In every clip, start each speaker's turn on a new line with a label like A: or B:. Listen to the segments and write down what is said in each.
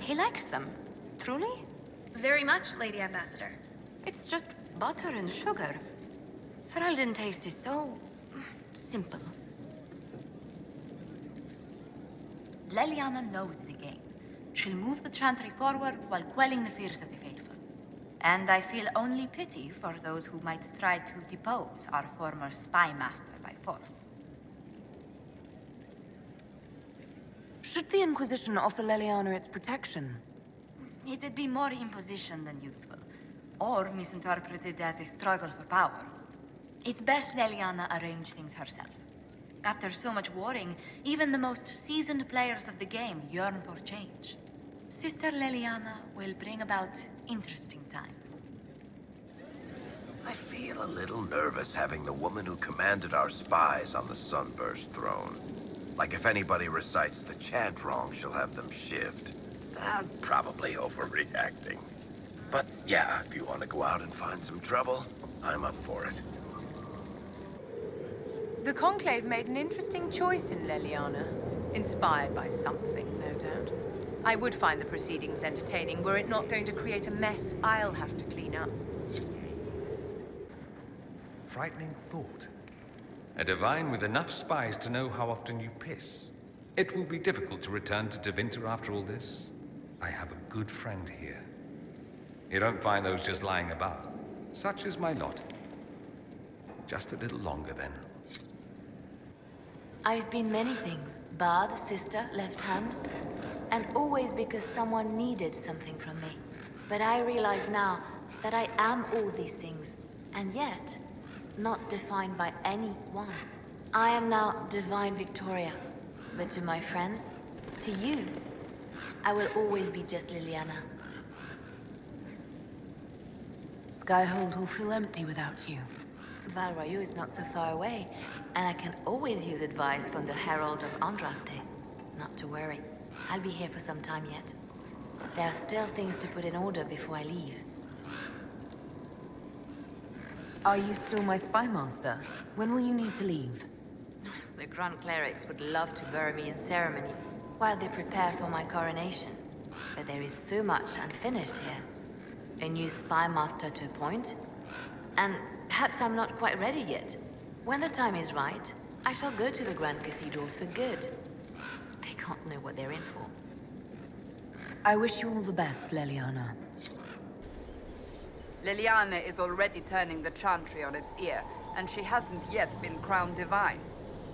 A: He likes them. Truly?
B: Very much, Lady Ambassador.
A: It's just butter and sugar. Ferelden taste is so... simple. Leliana knows the game. She'll move the Chantry forward while quelling the fears of the faithful. And I feel only pity for those who might try to depose our former spy master by force.
C: Should the Inquisition offer Leliana its protection?
A: It'd be more imposition than useful, or misinterpreted as a struggle for power. It's best Leliana arrange things herself. After so much warring, even the most seasoned players of the game yearn for change. Sister Leliana will bring about interesting times.
D: I feel a little nervous having the woman who commanded our spies on the Sunburst throne. Like if anybody recites the chant wrong, she'll have them shivved. I'm probably overreacting. But yeah, if you want to go out and find some trouble, I'm up for it.
C: The Conclave made an interesting choice in Leliana. Inspired by something, no doubt. I would find the proceedings entertaining were it not going to create a mess I'll have to clean up.
E: Frightening thought. A divine with enough spies to know how often you piss. It will be difficult to return to Tevinter after all this. I have a good friend here. You don't find those just lying about. Such is my lot. Just a little longer then.
F: I've been many things. Bard, sister, left hand. And always because someone needed something from me. But I realize now that I am all these things. And yet, not defined by any one. I am now Divine Victoria. But to my friends, to you, I will always be just Liliana.
C: Skyhold will feel empty without you.
F: Val Rayu is not so far away, and I can always use advice from the Herald of Andraste. Not to worry, I'll be here for some time yet. There are still things to put in order before I leave.
C: Are you still my spy master? When will you need to leave?
F: The Grand Clerics would love to bury me in ceremony while they prepare for my coronation. But there is so much unfinished here. A new spy master to appoint, and perhaps I'm not quite ready yet. When the time is right, I shall go to the Grand Cathedral for good. They can't know what they're in for.
C: I wish you all the best, Leliana.
G: Liliana is already turning the Chantry on its ear, and she hasn't yet been crowned divine.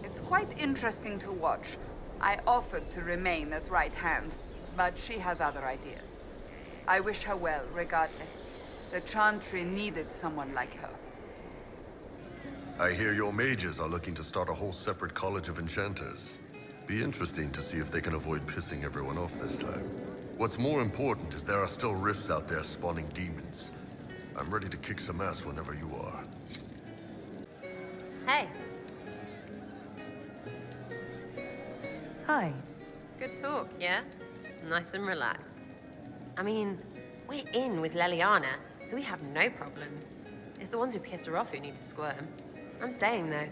G: It's quite interesting to watch. I offered to remain as right hand, but she has other ideas. I wish her well, regardless. The Chantry needed someone like her.
H: I hear your mages are looking to start a whole separate college of enchanters. Be interesting to see if they can avoid pissing everyone off this time. What's more important is there are still rifts out there spawning demons. I'm ready to kick some ass whenever you are.
B: Hey.
C: Hi.
B: Good talk, yeah? Nice and relaxed. I mean, we're in with Leliana, so we have no problems. It's the ones who piss her off who need to squirm. I'm staying, though.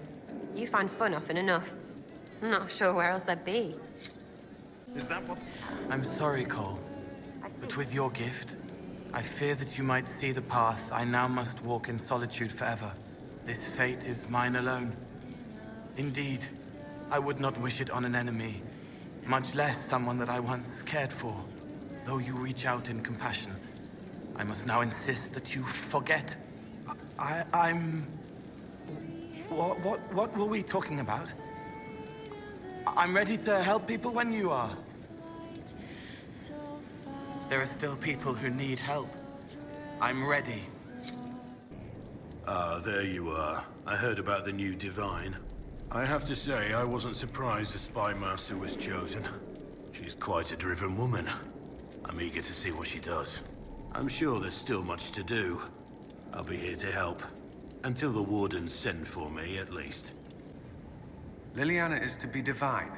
B: You find fun often enough. I'm not sure where else I'd be.
I: Is that what... I'm sorry, Cole. But with your gift, I fear that you might see the path I now must walk in solitude forever. This fate is mine alone. Indeed, I would not wish it on an enemy, much less someone that I once cared for. Though you reach out in compassion, I must now insist that you forget. I'm... What were we talking about? I'm ready to help people when you are. There are still people who need help. I'm ready.
J: Ah, there you are. I heard about the new Divine. I have to say, I wasn't surprised the Spy Master was chosen. She's quite a driven woman. I'm eager to see what she does. I'm sure there's still much to do. I'll be here to help. Until the Wardens send for me, at least.
K: Liliana is to be divine.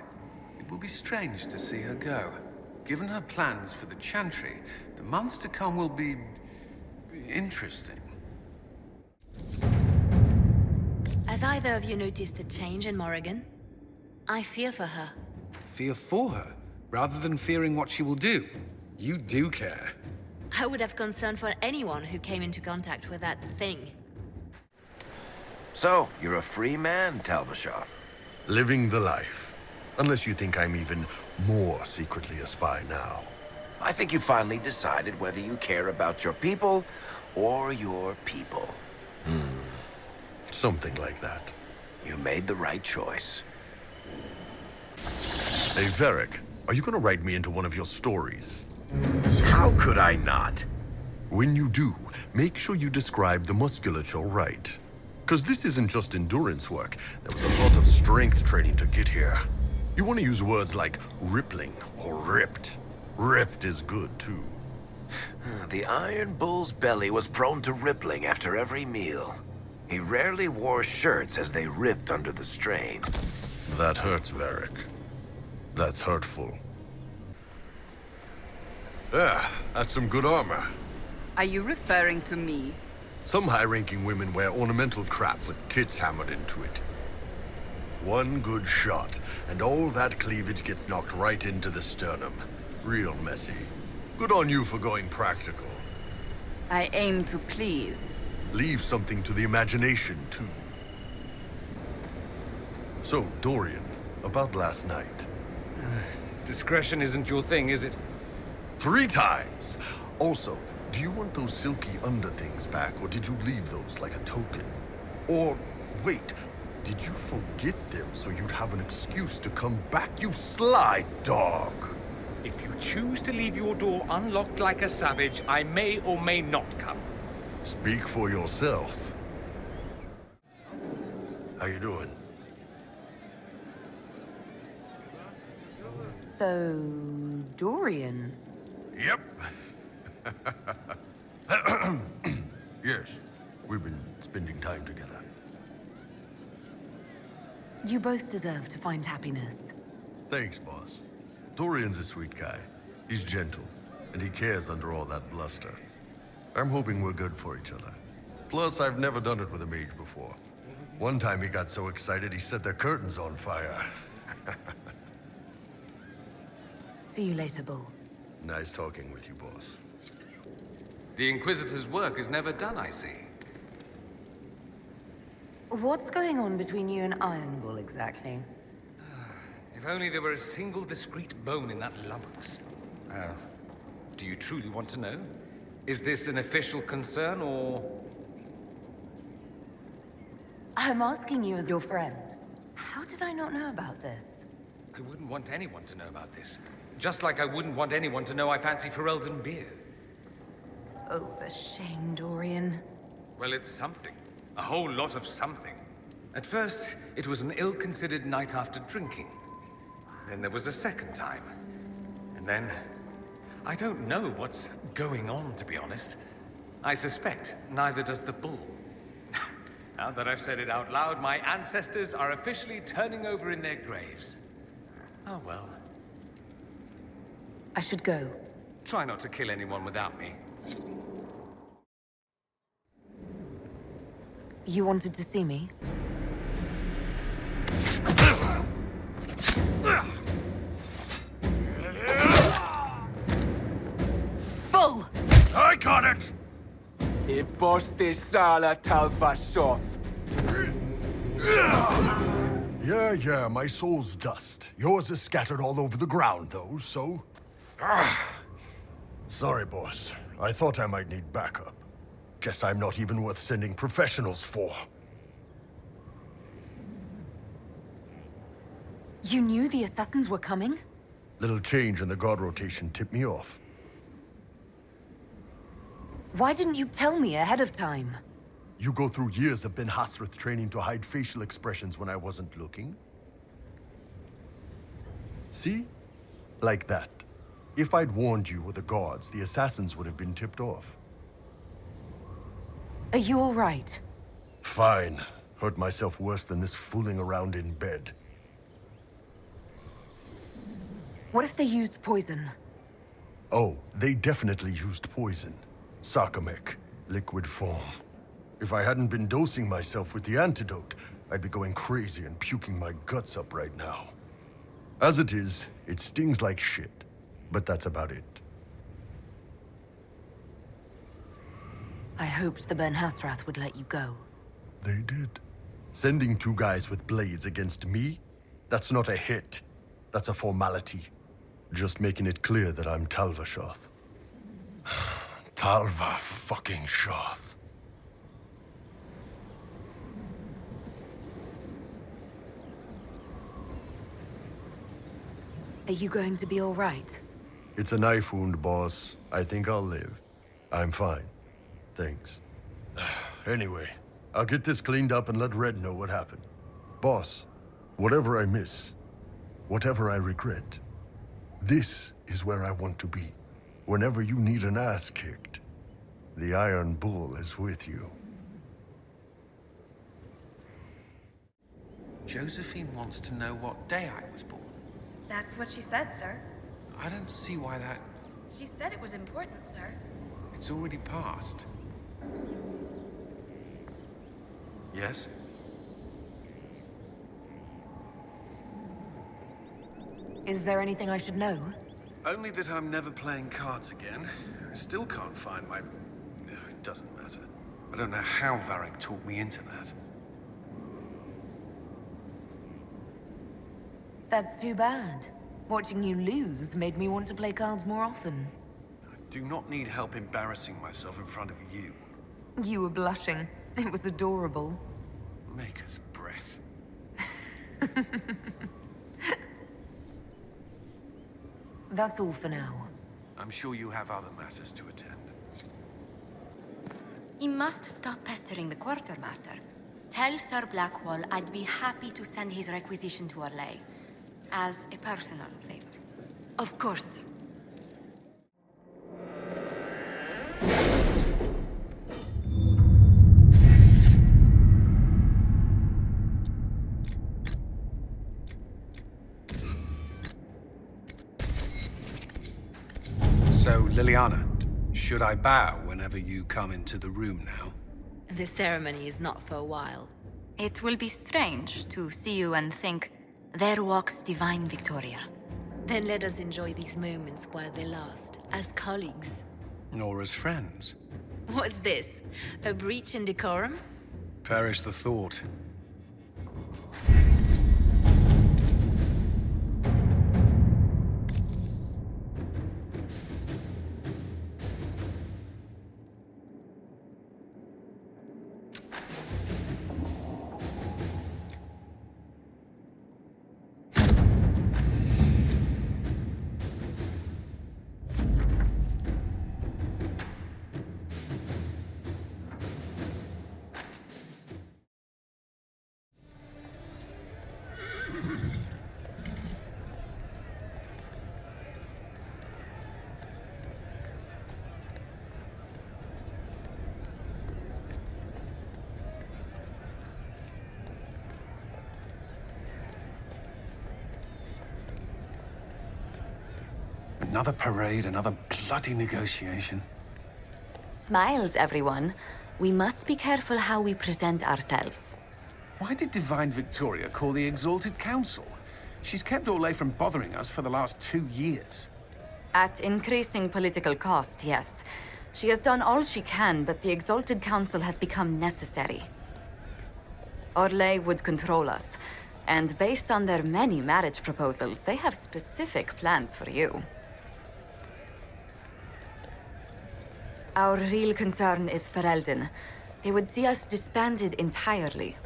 K: It will be strange to see her go. Given her plans for the Chantry, the months to come will be... interesting.
F: Has either of you noticed the change in Morrigan? I fear for her.
L: Fear for her, rather than fearing what she will do.
K: You do care.
F: I would have concern for anyone who came into contact with that thing.
D: So, you're a free man, Talbashov.
H: Living the life. Unless you think I'm even more secretly a spy now.
D: I think you finally decided whether you care about your people or your people.
H: Something like that.
D: You made the right choice.
H: Hey, Varric, are you gonna write me into one of your stories?
D: How could I not?
H: When you do, make sure you describe the musculature right. Because this isn't just endurance work. There was a lot of strength training to get here. You want to use words like rippling or ripped. Ripped is good, too.
D: The Iron Bull's belly was prone to rippling after every meal. He rarely wore shirts as they ripped under the strain.
H: That hurts, Varric. That's hurtful. Yeah, that's some good armor.
G: Are you referring to me?
H: Some high-ranking women wear ornamental crap with tits hammered into it. One good shot, and all that cleavage gets knocked right into the sternum. Real messy. Good on you for going practical.
G: I aim to please.
H: Leave something to the imagination, too. So, Dorian, about last night.
E: Discretion isn't your thing, is it?
H: 3 times! Also, do you want those silky underthings back, or did you leave those like a token? Or, wait, did you forget them so you'd have an excuse to come back, you sly dog?
E: If you choose to leave your door unlocked like a savage, I may or may not come.
H: Speak for yourself. How you doing?
C: So, Dorian.
H: Yep. Yes, we've been spending time together.
C: You both deserve to find happiness.
H: Thanks, boss. Dorian's a sweet guy. He's gentle, and he cares under all that bluster. I'm hoping we're good for each other. Plus, I've never done it with a mage before. One time he got so excited he set the curtains on fire.
C: See you later, Bull.
H: Nice talking with you, boss.
E: The Inquisitor's work is never done, I see.
C: What's going on between you and Iron Bull exactly?
E: If only there were a single discreet bone in that lummox. Do you truly want to know? Is this an official concern, or...?
C: I'm asking you as your friend. How did I not know about this?
E: I wouldn't want anyone to know about this. Just like I wouldn't want anyone to know I fancy Ferelden beer.
C: Oh, the shame, Dorian.
E: Well, it's something. A whole lot of something. At first, it was an ill-considered night after drinking. Then there was a second time. And then... I don't know what's going on, to be honest. I suspect neither does the bull. Now that I've said it out loud, my ancestors are officially turning over in their graves. Oh well.
C: I should go.
E: Try not to kill anyone without me.
C: You wanted to see me? Bull!
H: I got it! Yeah, my soul's dust. Yours is scattered all over the ground, though, so... Sorry, boss. I thought I might need backup. Guess I'm not even worth sending professionals for.
C: You knew the assassins were coming?
H: Little change in the guard rotation tipped me off.
C: Why didn't you tell me ahead of time?
H: You go through years of Ben Hasrith training to hide facial expressions when I wasn't looking? See? Like that. If I'd warned you or the guards, the assassins would have been tipped off.
C: Are you all right?
H: Fine. Hurt myself worse than this fooling around in bed.
C: What if they used poison?
H: Oh, they definitely used poison. Sarcomec, liquid form. If I hadn't been dosing myself with the antidote, I'd be going crazy and puking my guts up right now. As it is, it stings like shit, but that's about it.
C: I hoped the Ben Hasrath would let you go.
H: They did. Sending 2 guys with blades against me? That's not a hit. That's a formality. Just making it clear that I'm Talva Shoth. Talva fucking Shoth.
C: Are you going to be all right?
H: It's a knife wound, boss. I think I'll live. I'm fine. Thanks. Anyway, I'll get this cleaned up and let Red know what happened. Boss, whatever I miss, whatever I regret, this is where I want to be. Whenever you need an ass kicked, the Iron Bull is with you.
K: Josephine wants to know what day I was born.
L: That's what she said, sir.
K: I don't see why that...
L: She said it was important, sir.
K: It's already passed. Yes?
C: Is there anything I should know?
K: Only that I'm never playing cards again. I still can't find my... No, it doesn't matter. I don't know how Varric talked me into that.
C: That's too bad. Watching you lose made me want to play cards more often.
K: I do not need help embarrassing myself in front of you.
C: You were blushing. It was adorable.
K: Maker's breath.
C: That's all for now.
K: I'm sure you have other matters to attend.
A: He must stop pestering the quartermaster. Tell Sir Blackwall I'd be happy to send his requisition to Orlais. As a personal favor.
L: Of course.
K: So, Liliana, should I bow whenever you come into the room now?
F: The ceremony is not for a while.
A: It will be strange to see you and think, there walks divine Victoria.
F: Then let us enjoy these moments while they last, as colleagues.
K: Or as friends?
F: What's this? A breach in decorum?
K: Perish the thought. Another parade, another bloody negotiation.
A: Smiles, everyone. We must be careful how we present ourselves.
K: Why did Divine Victoria call the Exalted Council? She's kept Orlais from bothering us for the last 2 years.
A: At increasing political cost, yes. She has done all she can, but the Exalted Council has become necessary. Orlais would control us, and based on their many marriage proposals, they have specific plans for you. Our real concern is Ferelden. They would see us disbanded entirely.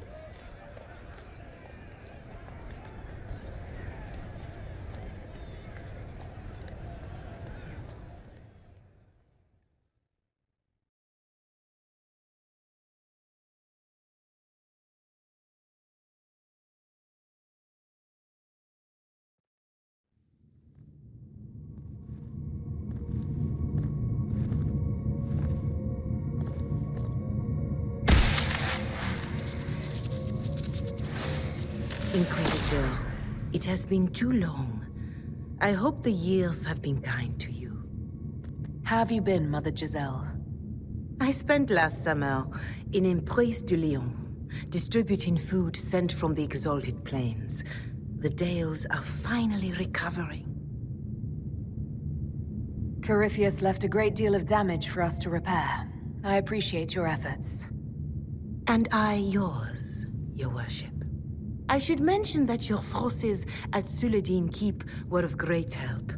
M: Inquisitor, it has been too long. I hope the years have been kind to you.
C: How have you been, Mother Giselle?
M: I spent last summer in Emprise de Lyon, distributing food sent from the Exalted Plains. The Dales are finally recovering.
C: Corypheus left a great deal of damage for us to repair. I appreciate your efforts.
M: And I yours, Your Worship. I should mention that your forces at Suladin Keep were of great help.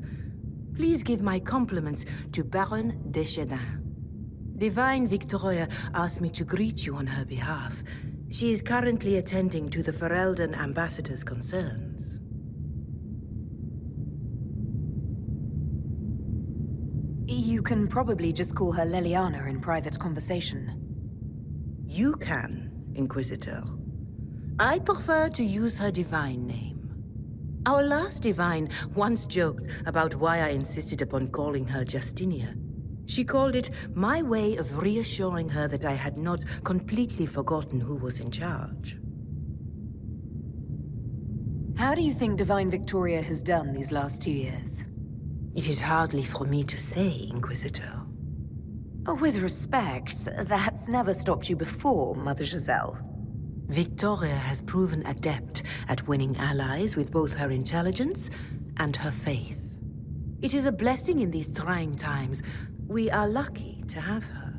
M: Please give my compliments to Baron Deschedin. Divine Victoria asked me to greet you on her behalf. She is currently attending to the Ferelden ambassador's concerns.
C: You can probably just call her Leliana in private conversation.
M: You can, Inquisitor. I prefer to use her divine name. Our last divine once joked about why I insisted upon calling her Justinia. She called it my way of reassuring her that I had not completely forgotten who was in charge.
C: How do you think Divine Victoria has done these last 2 years?
M: It is hardly for me to say, Inquisitor.
C: With respect, that's never stopped you before, Mother Giselle.
M: Victoria has proven adept at winning allies with both her intelligence and her faith. It is a blessing in these trying times. We are lucky to have her.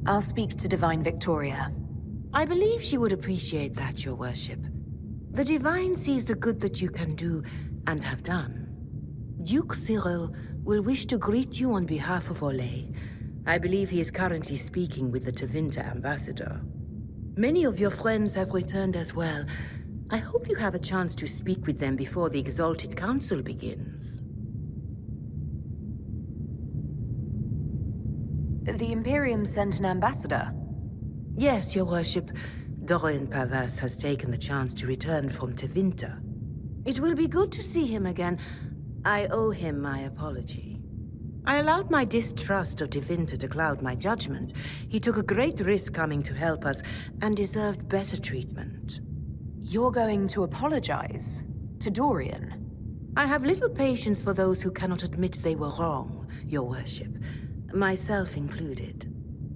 C: I'll speak to Divine Victoria.
M: I believe she would appreciate that, Your Worship. The Divine sees the good that you can do and have done. Duke Cyril will wish to greet you on behalf of Olay. I believe he is currently speaking with the Tevinter ambassador. Many of your friends have returned as well. I hope you have a chance to speak with them before the Exalted Council begins.
C: The Imperium sent an ambassador?
M: Yes, Your Worship. Dorian Pavas has taken the chance to return from Tevinter. It will be good to see him again. I owe him my apology. I allowed my distrust of Tevinter to cloud my judgment. He took a great risk coming to help us, and deserved better treatment.
C: You're going to apologize? To Dorian?
M: I have little patience for those who cannot admit they were wrong, Your Worship. Myself included.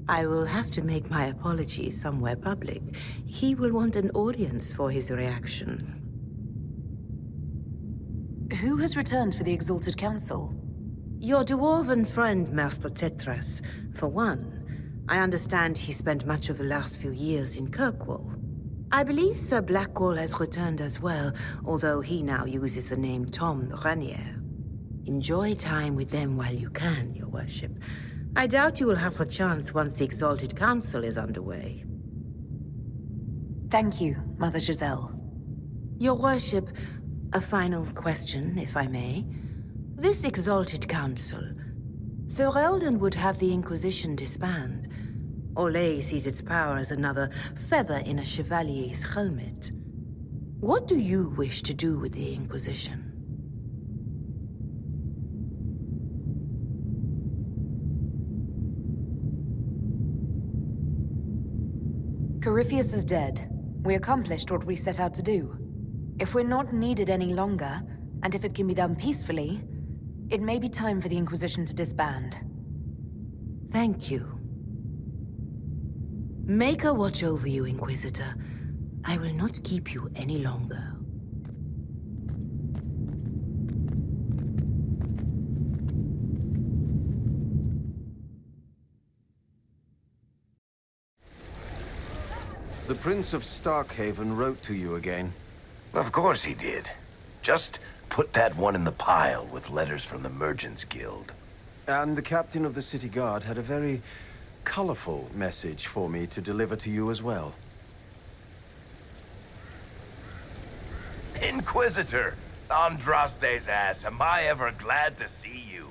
M: I will have to make my apologies somewhere public. He will want an audience for his reaction.
C: Who has returned for the Exalted Council?
M: Your dwarven friend, Master Tetras, for one. I understand he spent much of the last few years in Kirkwall. I believe Sir Blackwall has returned as well, although he now uses the name Tom Ranier. Enjoy time with them while you can, Your Worship. I doubt you will have the chance once the Exalted Council is underway.
C: Thank you, Mother Giselle.
M: Your Worship, a final question, if I may. This Exalted Council, Ferelden would have the Inquisition disband. Olay sees its power as another feather in a chevalier's helmet. What do you wish to do with the Inquisition?
C: Corypheus is dead. We accomplished what we set out to do. If we're not needed any longer, and if it can be done peacefully, it may be time for the Inquisition to disband.
M: Thank you. Maker watch over you, Inquisitor. I will not keep you any longer.
D: The Prince of Starkhaven wrote to you again.
N: Of course he did. Just put that one in the pile with letters from the Merchants Guild.
D: And the captain of the city guard had a very colorful message for me to deliver to you as well.
N: Inquisitor! Andraste's ass, am I ever glad to see you.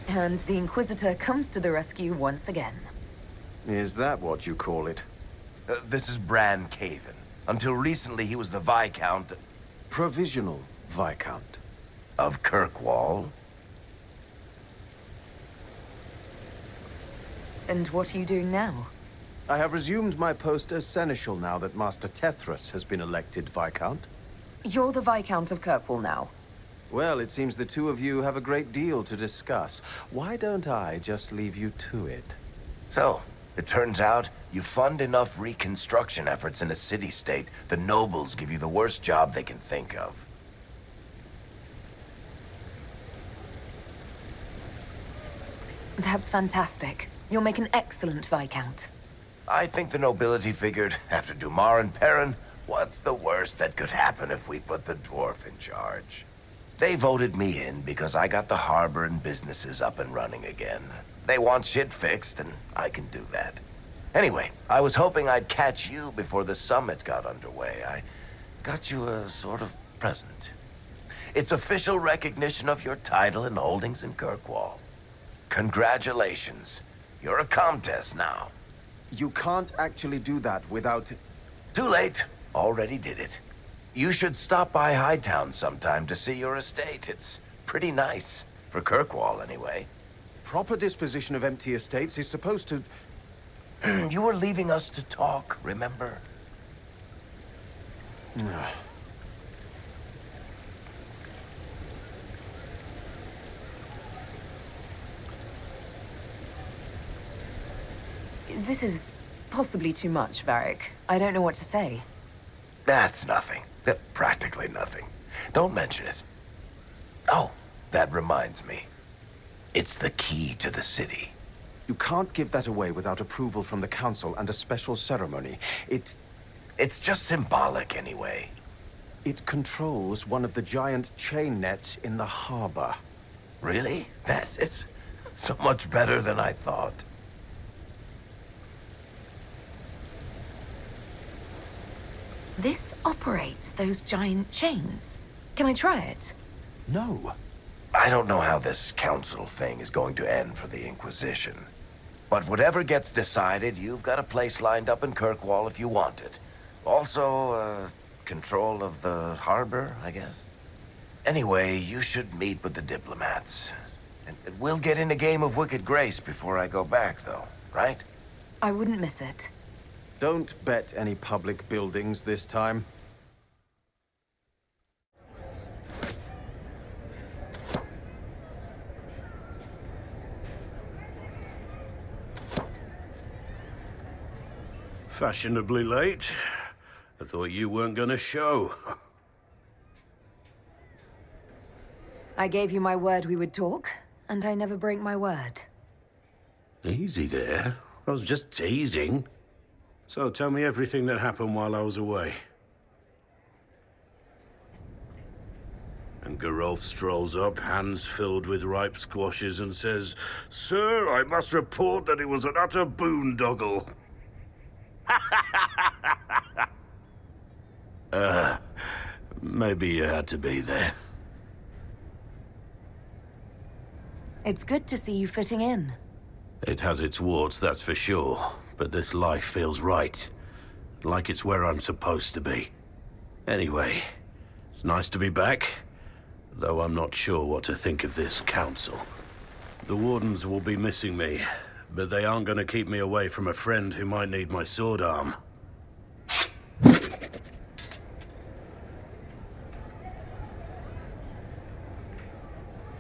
C: And the Inquisitor comes to the rescue once again.
D: Is that what you call it?
N: This is Bran Caven. Until recently, he was the Viscount...
D: Provisional Viscount.
N: Of Kirkwall.
C: And what are you doing now?
D: I have resumed my post as Seneschal now that Master Tethras has been elected Viscount.
C: You're the Viscount of Kirkwall now.
D: Well, it seems the two of you have a great deal to discuss. Why don't I just leave you to it?
N: So, it turns out you fund enough reconstruction efforts in a city-state, the nobles give you the worst job they can think of.
C: That's fantastic. You'll make an excellent Viscount.
N: I think the nobility figured, after Dumar and Perrin, what's the worst that could happen if we put the dwarf in charge? They voted me in because I got the harbor and businesses up and running again. They want shit fixed, and I can do that. Anyway, I was hoping I'd catch you before the summit got underway. I got you a sort of present. It's official recognition of your title and holdings in Kirkwall. Congratulations. You're a Comtesse now.
O: You can't actually do that without...
N: Too late. Already did it. You should stop by Hightown sometime to see your estate. It's pretty nice. For Kirkwall, anyway.
O: Proper disposition of empty estates is supposed to...
N: You were leaving us to talk, remember?
C: This is possibly too much, Varric. I don't know what to say.
N: That's nothing. Practically nothing. Don't mention it. Oh, that reminds me. It's the key to the city.
O: You can't give that away without approval from the council and a special ceremony.
N: It's just symbolic anyway.
O: It controls one of the giant chain nets in the harbor.
N: Really? That is so much better than I thought.
C: This operates those giant chains. Can I try it?
O: No.
N: I don't know how this council thing is going to end for the Inquisition. But whatever gets decided, you've got a place lined up in Kirkwall if you want it. Also, control of the harbor, I guess. Anyway, you should meet with the diplomats. And we'll get in a game of Wicked Grace before I go back, though, right?
C: I wouldn't miss it.
O: Don't bet any public buildings this time.
J: Fashionably late. I thought you weren't gonna show.
C: I gave you my word we would talk, and I never break my word.
J: Easy there. I was just teasing. So tell me everything that happened while I was away. And Geralf strolls up, hands filled with ripe squashes, and says, "Sir, I must report that it was an utter boondoggle." Maybe you had to be there.
C: It's good to see you fitting in.
J: It has its warts, that's for sure. But this life feels right. Like it's where I'm supposed to be. Anyway, it's nice to be back. Though I'm not sure what to think of this council. The Wardens will be missing me, but they aren't going to keep me away from a friend who might need my sword arm.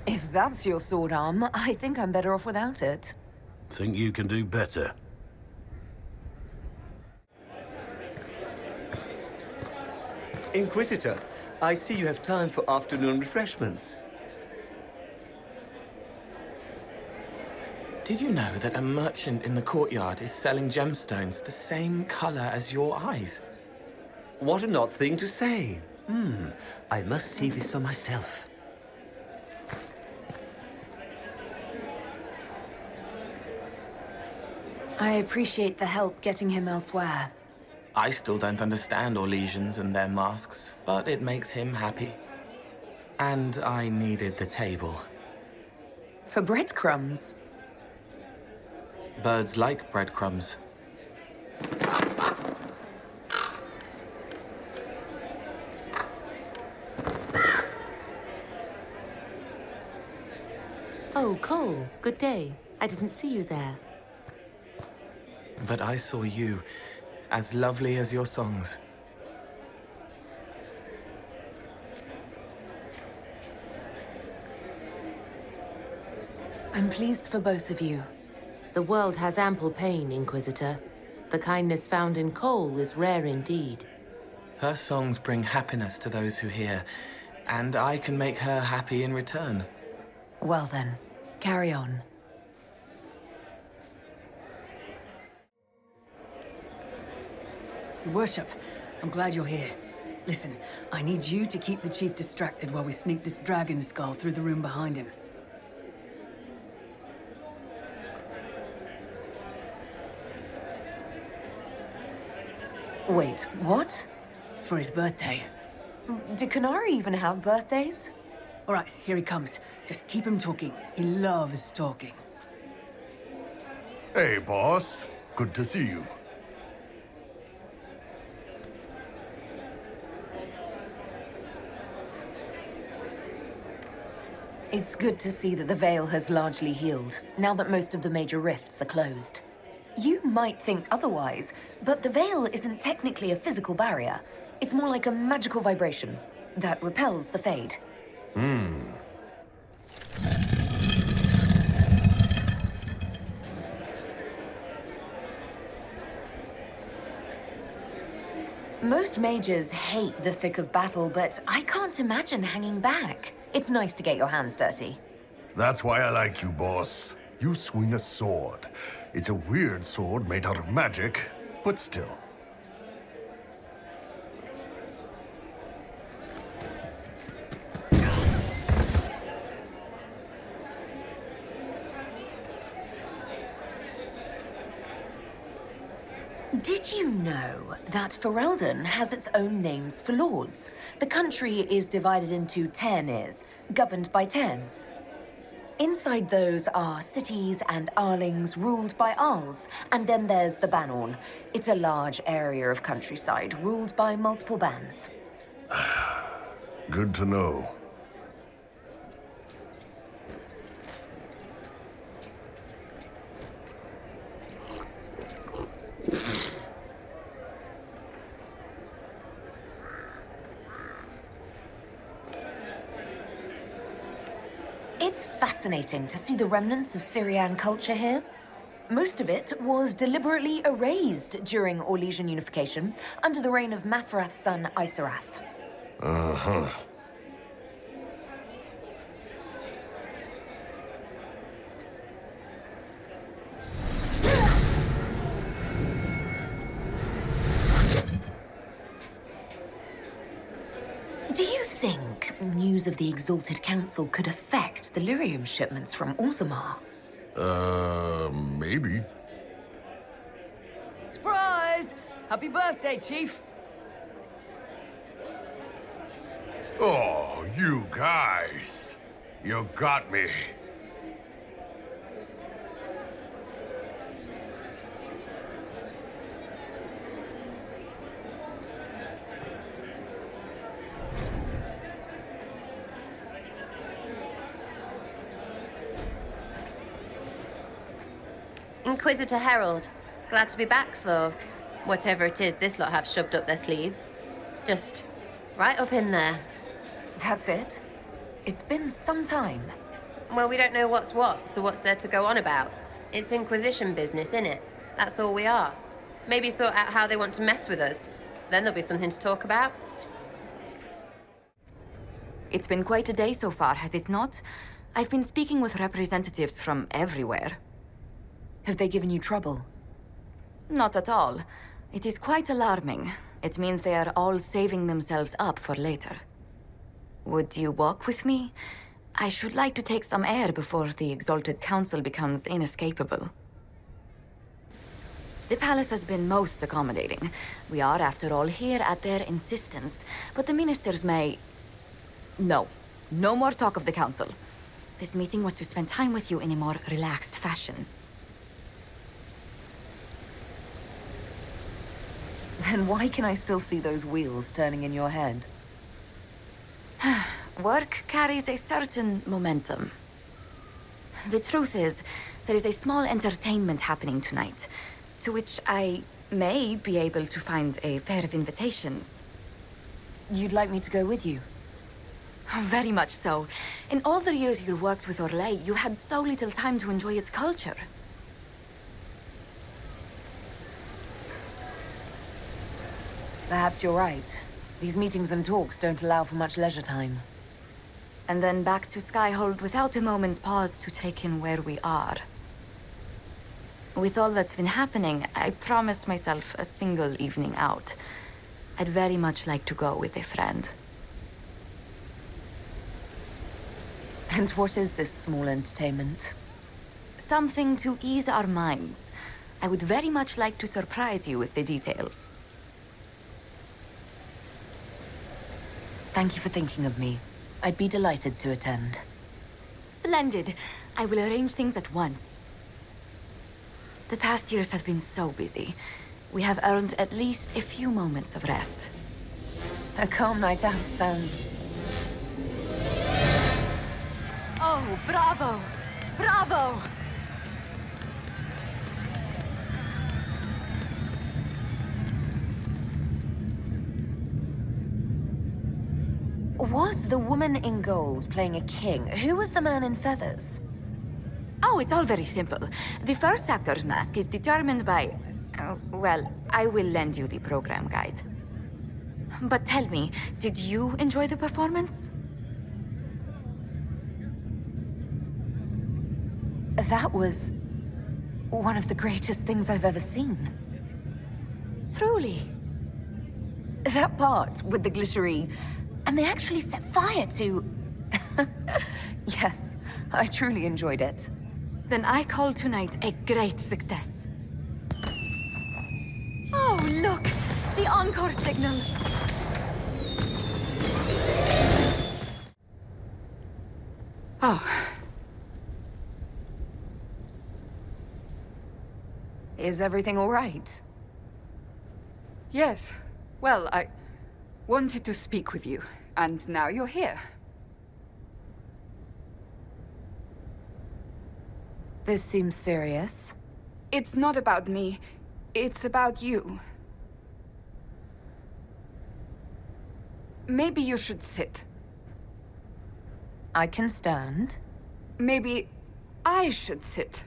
C: If that's your sword arm, I think I'm better off without it.
J: Think you can do better?
P: Inquisitor, I see you have time for afternoon refreshments.
I: Did you know that a merchant in the courtyard is selling gemstones the same color as your eyes?
P: What an odd thing to say. I must see this for myself.
C: I appreciate the help getting him elsewhere.
I: I still don't understand Orlesians and their masks, but it makes him happy. And I needed the table.
C: For breadcrumbs?
I: Birds like breadcrumbs.
M: Oh, Cole, good day. I didn't see you there.
I: But I saw you, as lovely as your songs.
C: I'm pleased for both of you.
M: The world has ample pain, Inquisitor. The kindness found in Cole is rare indeed.
I: Her songs bring happiness to those who hear, and I can make her happy in return.
C: Well then, carry on.
Q: Your worship, I'm glad you're here. Listen, I need you to keep the chief distracted while we sneak this dragon skull through the room behind him.
C: Wait, what?
Q: It's for his birthday.
C: Do Canary even have birthdays?
Q: All right, here he comes. Just keep him talking. He loves talking.
H: Hey, boss. Good to see you.
C: It's good to see that the Veil has largely healed, now that most of the major rifts are closed. You might think otherwise, but the Veil isn't technically a physical barrier. It's more like a magical vibration that repels the Fade. Most mages hate the thick of battle, but I can't imagine hanging back. It's nice to get your hands dirty.
H: That's why I like you, boss. You swing a sword. It's a weird sword made out of magic, but still.
C: Did you know that Ferelden has its own names for lords? The country is divided into Tairnirs, governed by Tairns. Inside those are cities and Arlings ruled by Arls, and then there's the Banorn. It's a large area of countryside ruled by multiple bands.
H: Good to know.
C: It's fascinating to see the remnants of Syrian culture here. Most of it was deliberately erased during Orlesian unification under the reign of Mafrath's son Isarath.
H: Uh-huh.
C: Do you think news of the Exalted Council could affect the lyrium shipments from Orzammar?
H: Maybe.
Q: Surprise! Happy birthday, Chief!
H: Oh, you guys. You got me.
B: Inquisitor Herald, glad to be back for whatever it is this lot have shoved up their sleeves. Just right up in there.
C: That's it? It's been some time.
B: Well, we don't know what's what, so what's there to go on about? It's Inquisition business, innit? That's all we are. Maybe sort out how they want to mess with us. Then there'll be something to talk about.
A: It's been quite a day so far, has it not? I've been speaking with representatives from everywhere.
C: Have they given you trouble?
A: Not at all. It is quite alarming. It means they are all saving themselves up for later. Would you walk with me? I should like to take some air before the Exalted Council becomes inescapable. The palace has been most accommodating. We are, after all, here at their insistence. But the ministers may... No. No more talk of the council. This meeting was to spend time with you in a more relaxed fashion.
C: Then why can I still see those wheels turning in your head?
A: Work carries a certain momentum. The truth is, there is a small entertainment happening tonight, to which I may be able to find a pair of invitations.
C: You'd like me to go with you?
A: Very much so. In all the years you worked with Orlais, you had so little time to enjoy its culture.
C: Perhaps you're right. These meetings and talks don't allow for much leisure time.
A: And then back to Skyhold without a moment's pause to take in where we are. With all that's been happening, I promised myself a single evening out. I'd very much like to go with a friend.
C: And what is this small entertainment?
A: Something to ease our minds. I would very much like to surprise you with the details.
C: Thank you for thinking of me. I'd be delighted to attend.
A: Splendid. I will arrange things at once. The past years have been so busy. We have earned at least a few moments of rest.
C: A calm night out sounds...
A: Oh, bravo! Bravo!
C: Was the woman in gold playing a king? Who was the man in feathers?
A: Oh, it's all very simple. The first actor's mask is determined by... well, I will lend you the program guide. But tell me, did you enjoy the performance?
C: That was... one of the greatest things I've ever seen.
A: Truly.
C: That part with the glittery... and they actually set fire to... Yes, I truly enjoyed it.
A: Then I call tonight a great success. Oh, look! The encore signal!
G: Oh.
C: Is everything all right?
G: Yes. Well, I wanted to speak with you, and now you're here.
C: This seems serious.
G: It's not about me. It's about you. Maybe you should sit.
C: I can stand.
G: Maybe I should sit.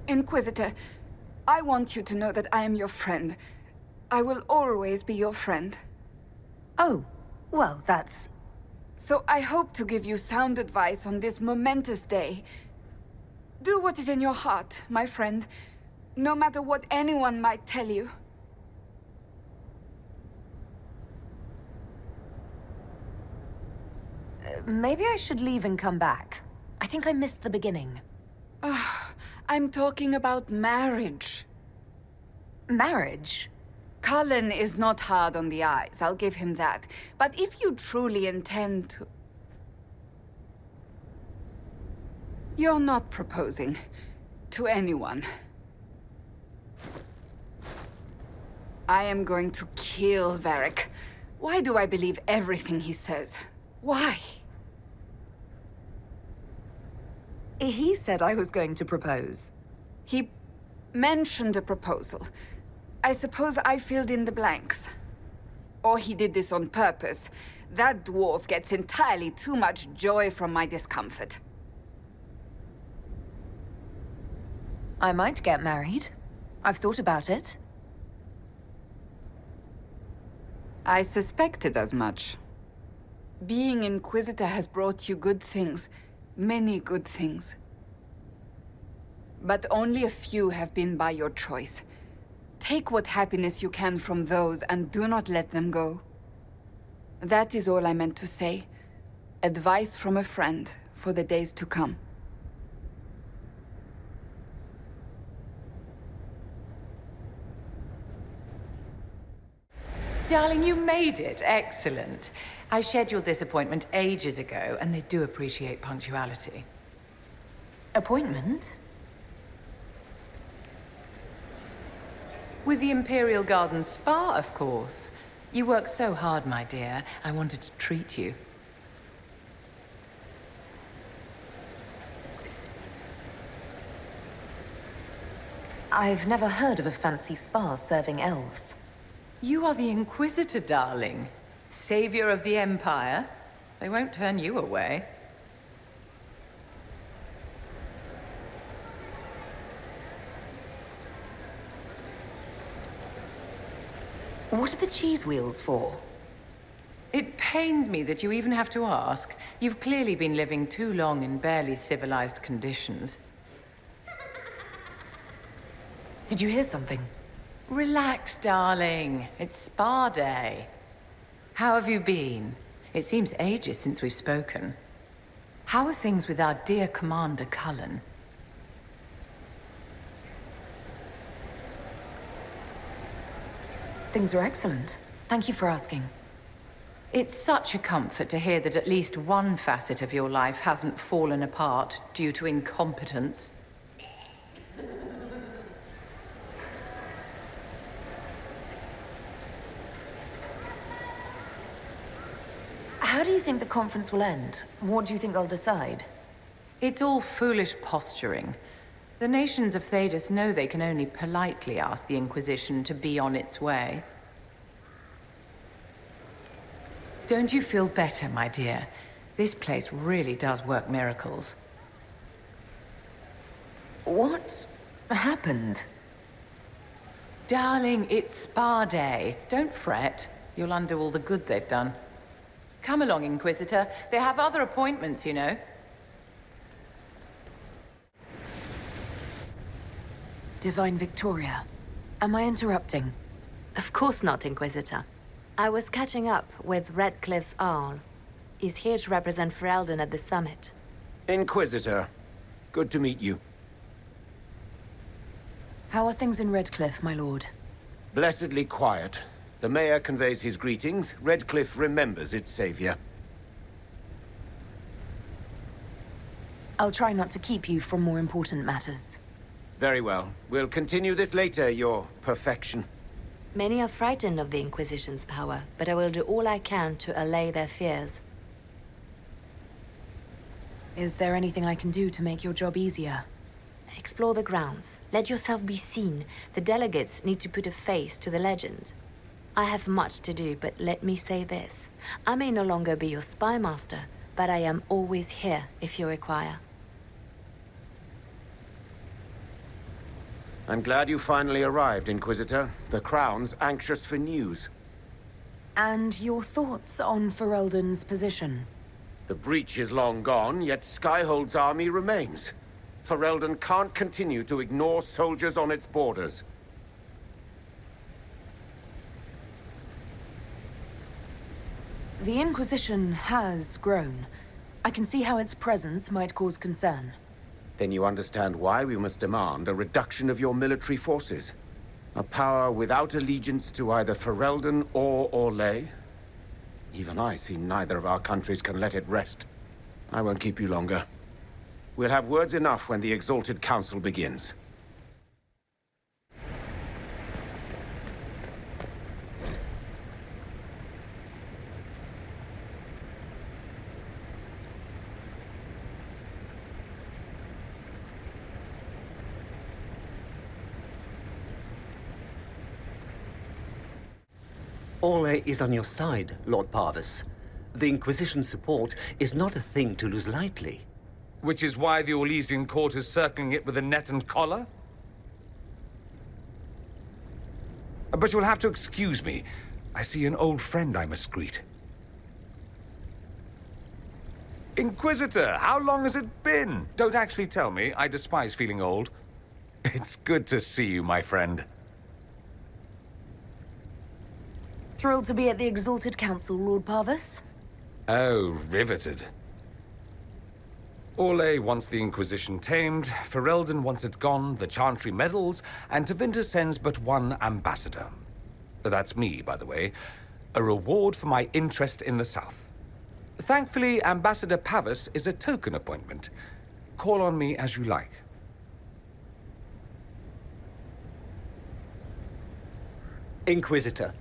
G: Inquisitor, I want you to know that I am your friend. I will always be your friend.
C: Oh, well, that's...
G: So I hope to give you sound advice on this momentous day. Do what is in your heart, my friend, no matter what anyone might tell you.
C: Maybe I should leave and come back. I think I missed the beginning.
G: I'm talking about marriage.
C: Marriage?
G: Cullen is not hard on the eyes, I'll give him that. But if you truly intend to... You're not proposing to anyone. I am going to kill Varric. Why do I believe everything he says? Why?
C: He said I was going to propose.
G: He mentioned a proposal. I suppose I filled in the blanks. Or he did this on purpose. That dwarf gets entirely too much joy from my discomfort.
C: I might get married. I've thought about it.
G: I suspected as much. Being Inquisitor has brought you good things. Many good things. But only a few have been by your choice. Take what happiness you can from those and do not let them go. That is all I meant to say. Advice from a friend for the days to come.
R: Darling, you made it. Excellent. I scheduled this appointment ages ago, and they do appreciate punctuality.
C: Appointment?
R: With the Imperial Garden Spa, of course. You work so hard, my dear. I wanted to treat you.
C: I've never heard of a fancy spa serving elves.
R: You are the Inquisitor, darling. Savior of the Empire. They won't turn you away.
C: What are the cheese wheels for?
R: It pains me that you even have to ask. You've clearly been living too long in barely civilized conditions.
C: Did you hear something?
R: Relax, darling. It's spa day. How have you been? It seems ages since we've spoken. How are things with our dear Commander Cullen?
C: Things are excellent. Thank you for asking.
R: It's such a comfort to hear that at least one facet of your life hasn't fallen apart due to incompetence.
C: How do you think the conference will end? What do you think they'll decide?
R: It's all foolish posturing. The nations of Thedas know they can only politely ask the Inquisition to be on its way. Don't you feel better, my dear? This place really does work miracles.
C: What happened?
R: Darling, it's spa day. Don't fret. You'll undo all the good they've done. Come along, Inquisitor. They have other appointments, you know.
C: Divine Victoria, am I interrupting?
F: Of course not, Inquisitor. I was catching up with Redcliffe's Arl. He's here to represent Ferelden at the summit.
O: Inquisitor, good to meet you.
C: How are things in Redcliffe, my lord?
O: Blessedly quiet. The mayor conveys his greetings. Redcliffe remembers its savior.
C: I'll try not to keep you from more important matters.
O: Very well. We'll continue this later, your perfection.
F: Many are frightened of the Inquisition's power, but I will do all I can to allay their fears.
C: Is there anything I can do to make your job easier?
F: Explore the grounds. Let yourself be seen. The delegates need to put a face to the legend. I have much to do, but let me say this. I may no longer be your spy master, but I am always here if you require.
O: I'm glad you finally arrived, Inquisitor. The Crown's anxious for news.
C: And your thoughts on Ferelden's position?
O: The breach is long gone, yet Skyhold's army remains. Ferelden can't continue to ignore soldiers on its borders.
C: The Inquisition has grown. I can see how its presence might cause concern.
O: Then you understand why we must demand a reduction of your military forces. A power without allegiance to either Ferelden or Orlais. Even I see neither of our countries can let it rest. I won't keep you longer. We'll have words enough when the Exalted Council begins.
P: Orlais is on your side, Lord Parvis. The Inquisition's support is not a thing to lose lightly.
E: Which is why the Orlesian court is circling it with a net and collar? But you'll have to excuse me. I see an old friend I must greet. Inquisitor, how long has it been? Don't actually tell me. I despise feeling old. It's good to see you, my friend.
C: Thrilled to be at the Exalted Council, Lord Parvis.
E: Oh, riveted. Orlais wants the Inquisition tamed, Ferelden wants it gone, the Chantry meddles, and Tevinter sends but one ambassador. That's me, by the way. A reward for my interest in the South. Thankfully, Ambassador Pavis is a token appointment. Call on me as you like.
P: Inquisitor,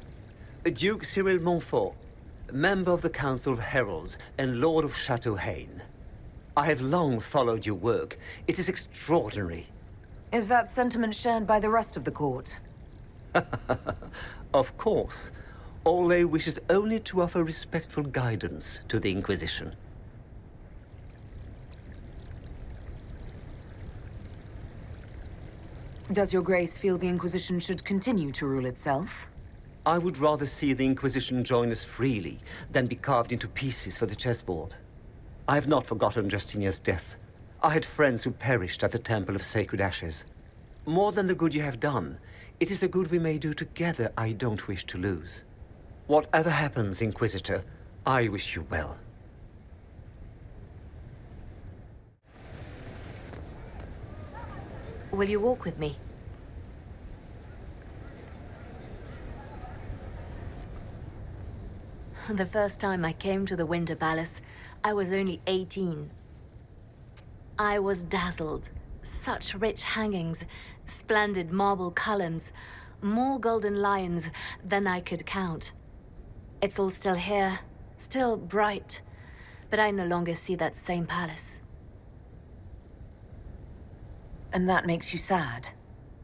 P: Duke Cyril Montfort, member of the Council of Heralds and Lord of Chateau Haine. I have long followed your work. It is extraordinary.
C: Is that sentiment shared by the rest of the court?
P: Of course. Orlais wishes only to offer respectful guidance to the Inquisition.
C: Does your grace feel the Inquisition should continue to rule itself?
P: I would rather see the Inquisition join us freely than be carved into pieces for the chessboard. I have not forgotten Justinia's death. I had friends who perished at the Temple of Sacred Ashes. More than the good you have done, it is the good we may do together I don't wish to lose. Whatever happens, Inquisitor, I wish you well.
F: Will you walk with me? The first time I came to the Winter Palace, I was only 18. I was dazzled. Such rich hangings, splendid marble columns, more golden lions than I could count. It's all still here, still bright, but I no longer see that same palace.
C: And that makes you sad?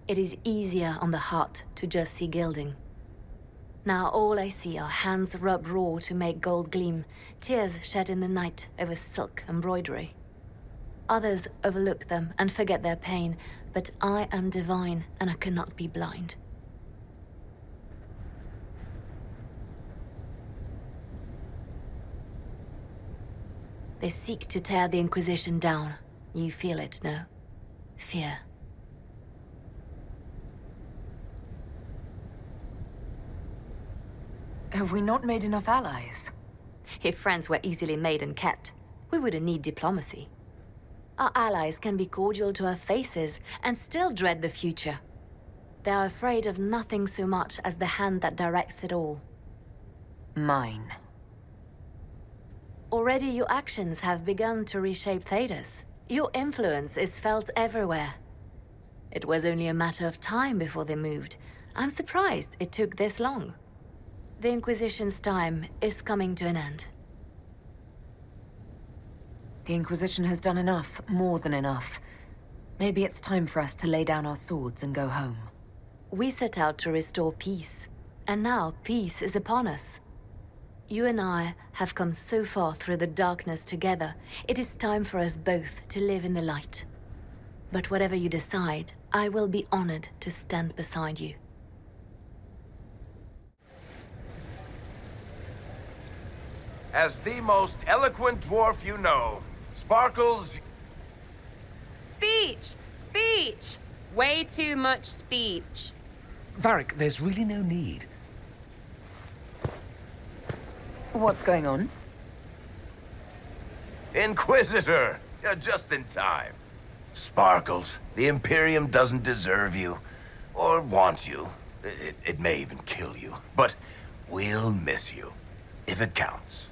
F: It is easier on the heart to just see gilding. Now all I see are hands rubbed raw to make gold gleam, tears shed in the night over silk embroidery. Others overlook them and forget their pain, but I am divine and I cannot be blind. They seek to tear the Inquisition down. You feel it, no? Fear.
C: Have we not made enough allies?
F: If friends were easily made and kept, we wouldn't need diplomacy. Our allies can be cordial to our faces and still dread the future. They are afraid of nothing so much as the hand that directs it all.
C: Mine.
F: Already your actions have begun to reshape Thedas. Your influence is felt everywhere. It was only a matter of time before they moved. I'm surprised it took this long. The Inquisition's time is coming to an end.
C: The Inquisition has done enough, more than enough. Maybe it's time for us to lay down our swords and go home.
F: We set out to restore peace, and now peace is upon us. You and I have come so far through the darkness together. It is time for us both to live in the light. But whatever you decide, I will be honored to stand beside you.
N: As the most eloquent dwarf you know, Sparkles...
B: Speech! Speech! Way too much speech.
E: Varric, there's really no need.
C: What's going on?
N: Inquisitor! You're just in time. Sparkles, the Imperium doesn't deserve you. Or want you. It may even kill you. But we'll miss you. If it counts.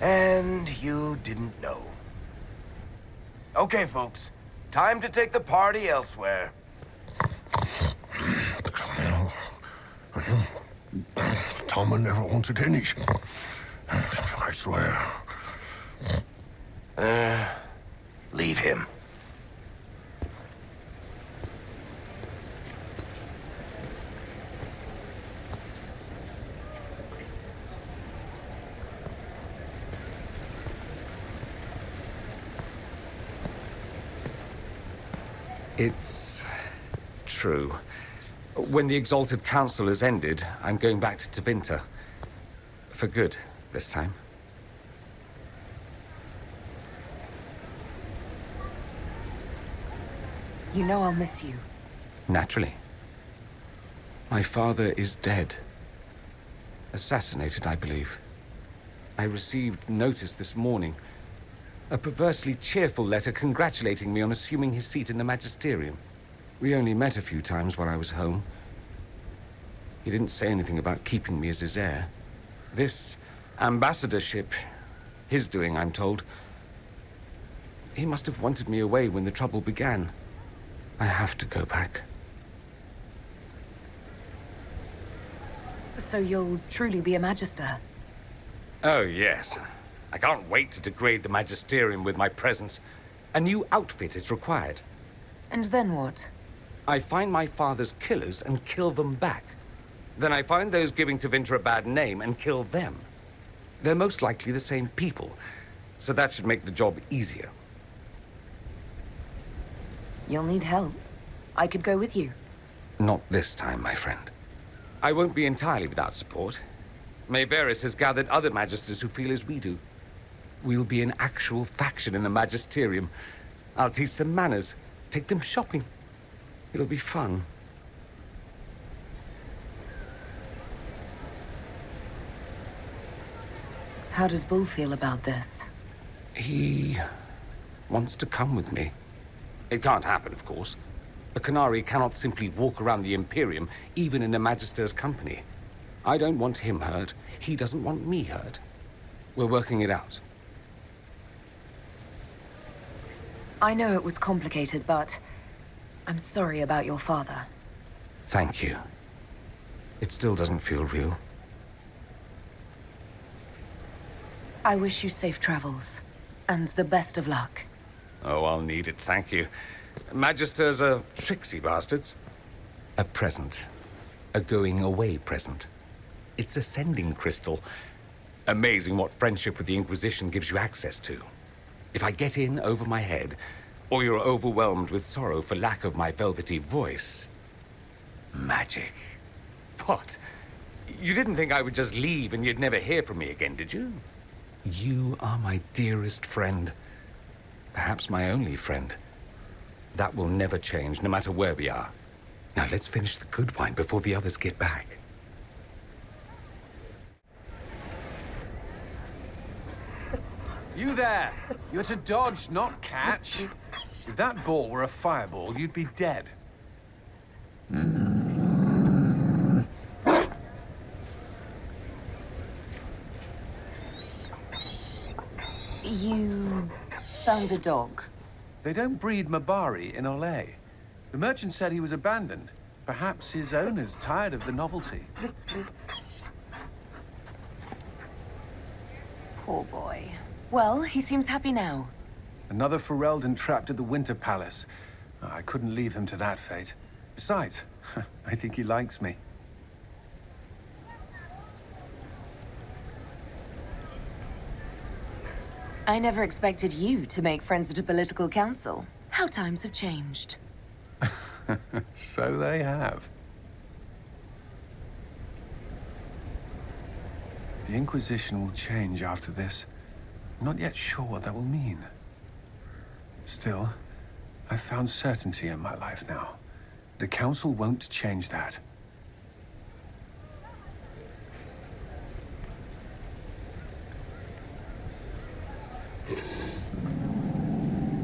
N: And you didn't know. Okay, folks. Time to take the party elsewhere.
J: Tama never wanted any. I swear.
N: Leave him.
E: It's true. When the Exalted Council has ended, I'm going back to Tevinter. For good, this time.
C: You know I'll miss you.
E: Naturally. My father is dead. Assassinated, I believe. I received notice this morning. A perversely cheerful letter congratulating me on assuming his seat in the Magisterium. We only met a few times while I was home. He didn't say anything about keeping me as his heir. This ambassadorship, his doing, I'm told. He must have wanted me away when the trouble began. I have to go back.
C: So you'll truly be a Magister?
E: Oh, yes. I can't wait to degrade the Magisterium with my presence. A new outfit is required.
C: And then what?
E: I find my father's killers and kill them back. Then I find those giving Tevinter a bad name and kill them. They're most likely the same people, so that should make the job easier.
C: You'll need help. I could go with you.
E: Not this time, my friend. I won't be entirely without support. Maevaris has gathered other magisters who feel as we do. We'll be an actual faction in the Magisterium. I'll teach them manners, take them shopping. It'll be fun.
C: How does Bull feel about this?
E: He wants to come with me. It can't happen, of course. A Canary cannot simply walk around the Imperium, even in a Magister's company. I don't want him hurt. He doesn't want me hurt. We're working it out.
C: I know it was complicated, but I'm sorry about your father.
E: Thank you. It still doesn't feel real.
C: I wish you safe travels, and the best of luck.
E: Oh, I'll need it, thank you. Magisters are tricksy bastards. A present. A going-away present. It's a sending crystal. Amazing what friendship with the Inquisition gives you access to. If I get in over my head, or you're overwhelmed with sorrow for lack of my velvety voice... magic. What? You didn't think I would just leave and you'd never hear from me again, did you? You are my dearest friend. Perhaps my only friend. That will never change, no matter where we are. Now let's finish the good wine before the others get back.
K: You there! You're to dodge, not catch. If that ball were a fireball, you'd be dead.
C: You found a dog.
K: They don't breed Mabari in Olay. The merchant said he was abandoned. Perhaps his owner's tired of the novelty.
C: Poor boy. Well, he seems happy now.
K: Another Ferelden trapped at the Winter Palace. I couldn't leave him to that fate. Besides, I think he likes me.
C: I never expected you to make friends at a political council. How times have changed.
K: So they have. The Inquisition will change after this. I'm not yet sure what that will mean. Still, I've found certainty in my life now. The Council won't change that.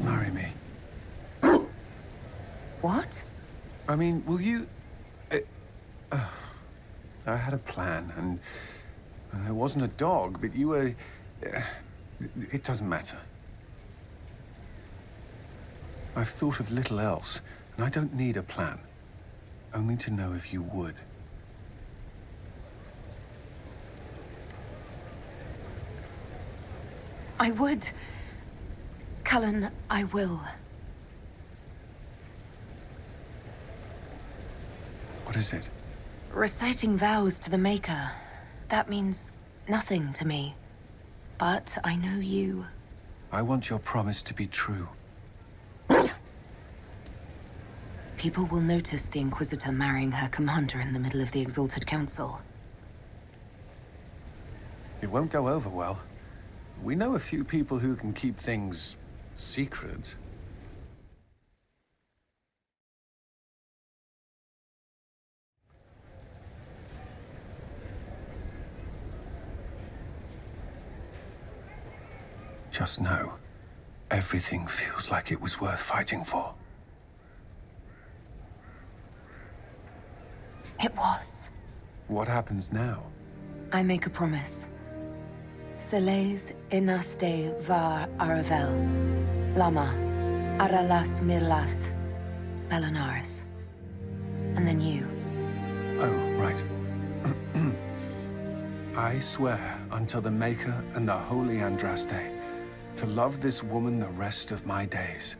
K: Marry me.
C: What?
K: I mean, will you... I had a plan, and it wasn't a dog, but you were... it doesn't matter. I've thought of little else, and I don't need a plan. Only to know if you would.
C: I would. Cullen, I will.
K: What is it?
C: Reciting vows to the Maker. That means nothing to me. But I know you.
K: I want your promise to be true.
C: People will notice the Inquisitor marrying her commander in the middle of the Exalted Council.
K: It won't go over well. We know a few people who can keep things secret. Just know, everything feels like it was worth fighting for.
C: It was.
K: What happens now?
C: I make a promise. Solas inaste var aravel. Lama. Aralas mirlas. Belanaris. And then you.
K: Oh, right. I swear until the Maker and the Holy Andraste to love this woman the rest of my days.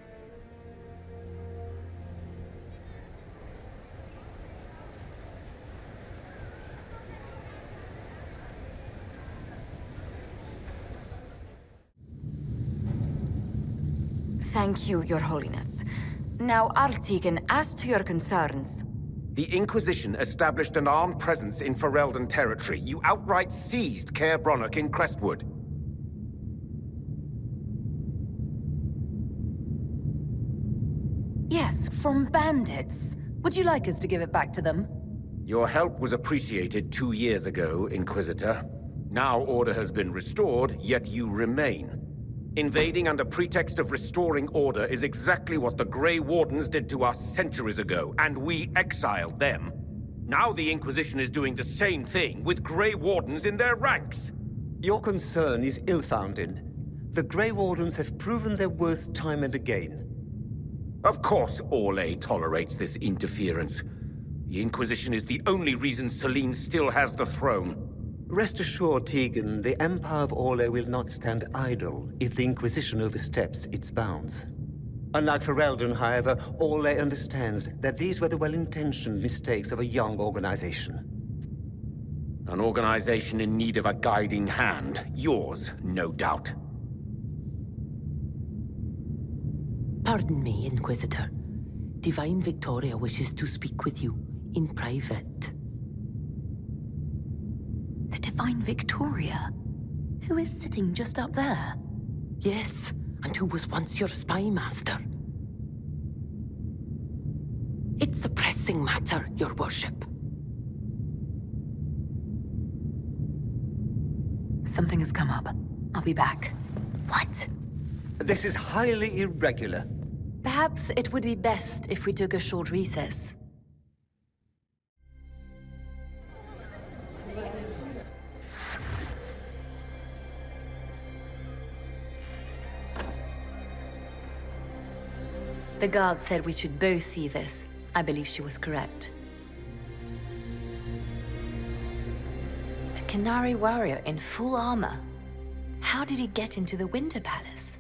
A: Thank you, Your Holiness. Now, Artigan, as to your concerns...
O: The Inquisition established an armed presence in Ferelden territory. You outright seized Caer Bronach in Crestwood.
C: Yes, from bandits. Would you like us to give it back to them?
O: Your help was appreciated 2 years ago, Inquisitor. Now order has been restored, yet you remain. Invading under pretext of restoring order is exactly what the Grey Wardens did to us centuries ago, and we exiled them. Now the Inquisition is doing the same thing with Grey Wardens in their ranks.
P: Your concern is ill-founded. The Grey Wardens have proven their worth time and again.
O: Of course Orlais tolerates this interference. The Inquisition is the only reason Selene still has the throne.
P: Rest assured, Tegan, the Empire of Orlais will not stand idle if the Inquisition oversteps its bounds. Unlike Ferelden, however, Orlais understands that these were the well-intentioned mistakes of a young organization.
O: An organization in need of a guiding hand. Yours, no doubt.
M: Pardon me, Inquisitor. Divine Victoria wishes to speak with you in private.
C: The Divine Victoria? Who is sitting just up there?
M: Yes, and who was once your spy master. It's a pressing matter, your worship.
C: Something has come up. I'll be back.
M: What?
P: This is highly irregular.
F: Perhaps it would be best if we took a short recess. The guard said we should both see this. I believe she was correct. A Canary warrior in full armor. How did he get into the Winter Palace?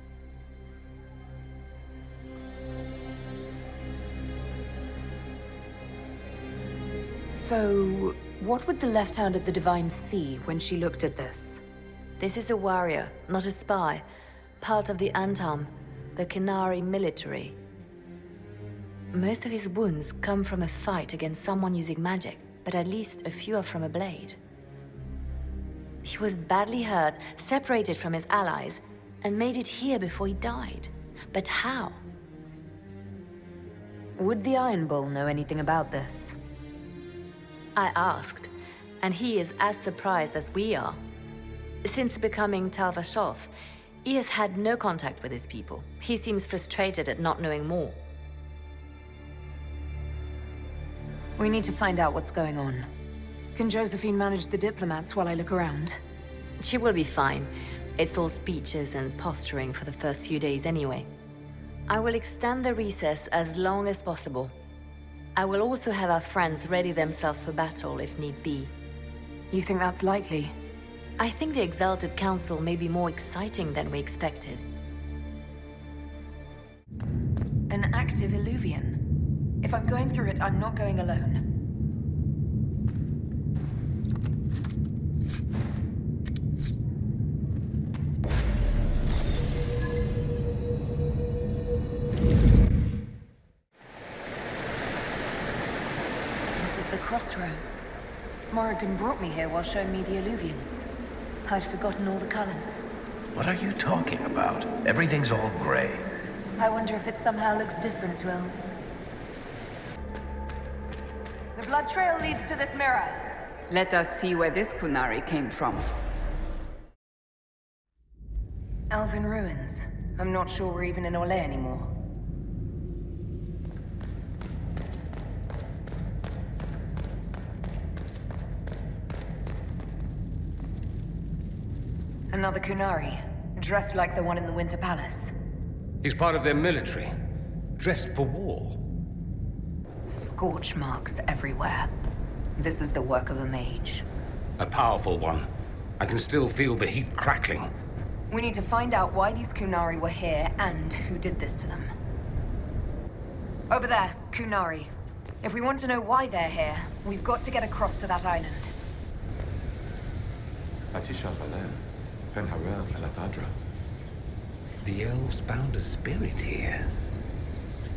C: So, what would the left hand of the Divine see when she looked at this?
F: This is a warrior, not a spy. Part of the Antam, the Canary military. Most of his wounds come from a fight against someone using magic, but at least a few are from a blade. He was badly hurt, separated from his allies, and made it here before he died. But how?
C: Would the Iron Bull know anything about this?
F: I asked, and he is as surprised as we are. Since becoming Tal Vashoth, he has had no contact with his people. He seems frustrated at not knowing more.
C: We need to find out what's going on. Can Josephine manage the diplomats while I look around?
F: She will be fine. It's all speeches and posturing for the first few days anyway. I will extend the recess as long as possible. I will also have our friends ready themselves for battle if need be.
C: You think that's likely?
F: I think the Exalted Council may be more exciting than we expected.
C: An active Illuvian. If I'm going through it, I'm not going alone. This is the crossroads. Morrigan brought me here while showing me the Illuvians. I'd forgotten all the colors.
D: What are you talking about? Everything's all gray.
C: I wonder if it somehow looks different to elves. The blood trail leads to this mirror.
G: Let us see where this Kunari came from.
C: Elven ruins. I'm not sure we're even in Orlais anymore. Another Kunari, dressed like the one in the Winter Palace.
E: He's part of their military, dressed for war.
C: Scorch marks everywhere. This is the work of a mage.
E: A powerful one. I can still feel the heat crackling.
C: We need to find out why these Kunari were here and who did this to them. Over there, Kunari. If we want to know why they're here, we've got to get across to that island.
E: The elves bound a spirit here.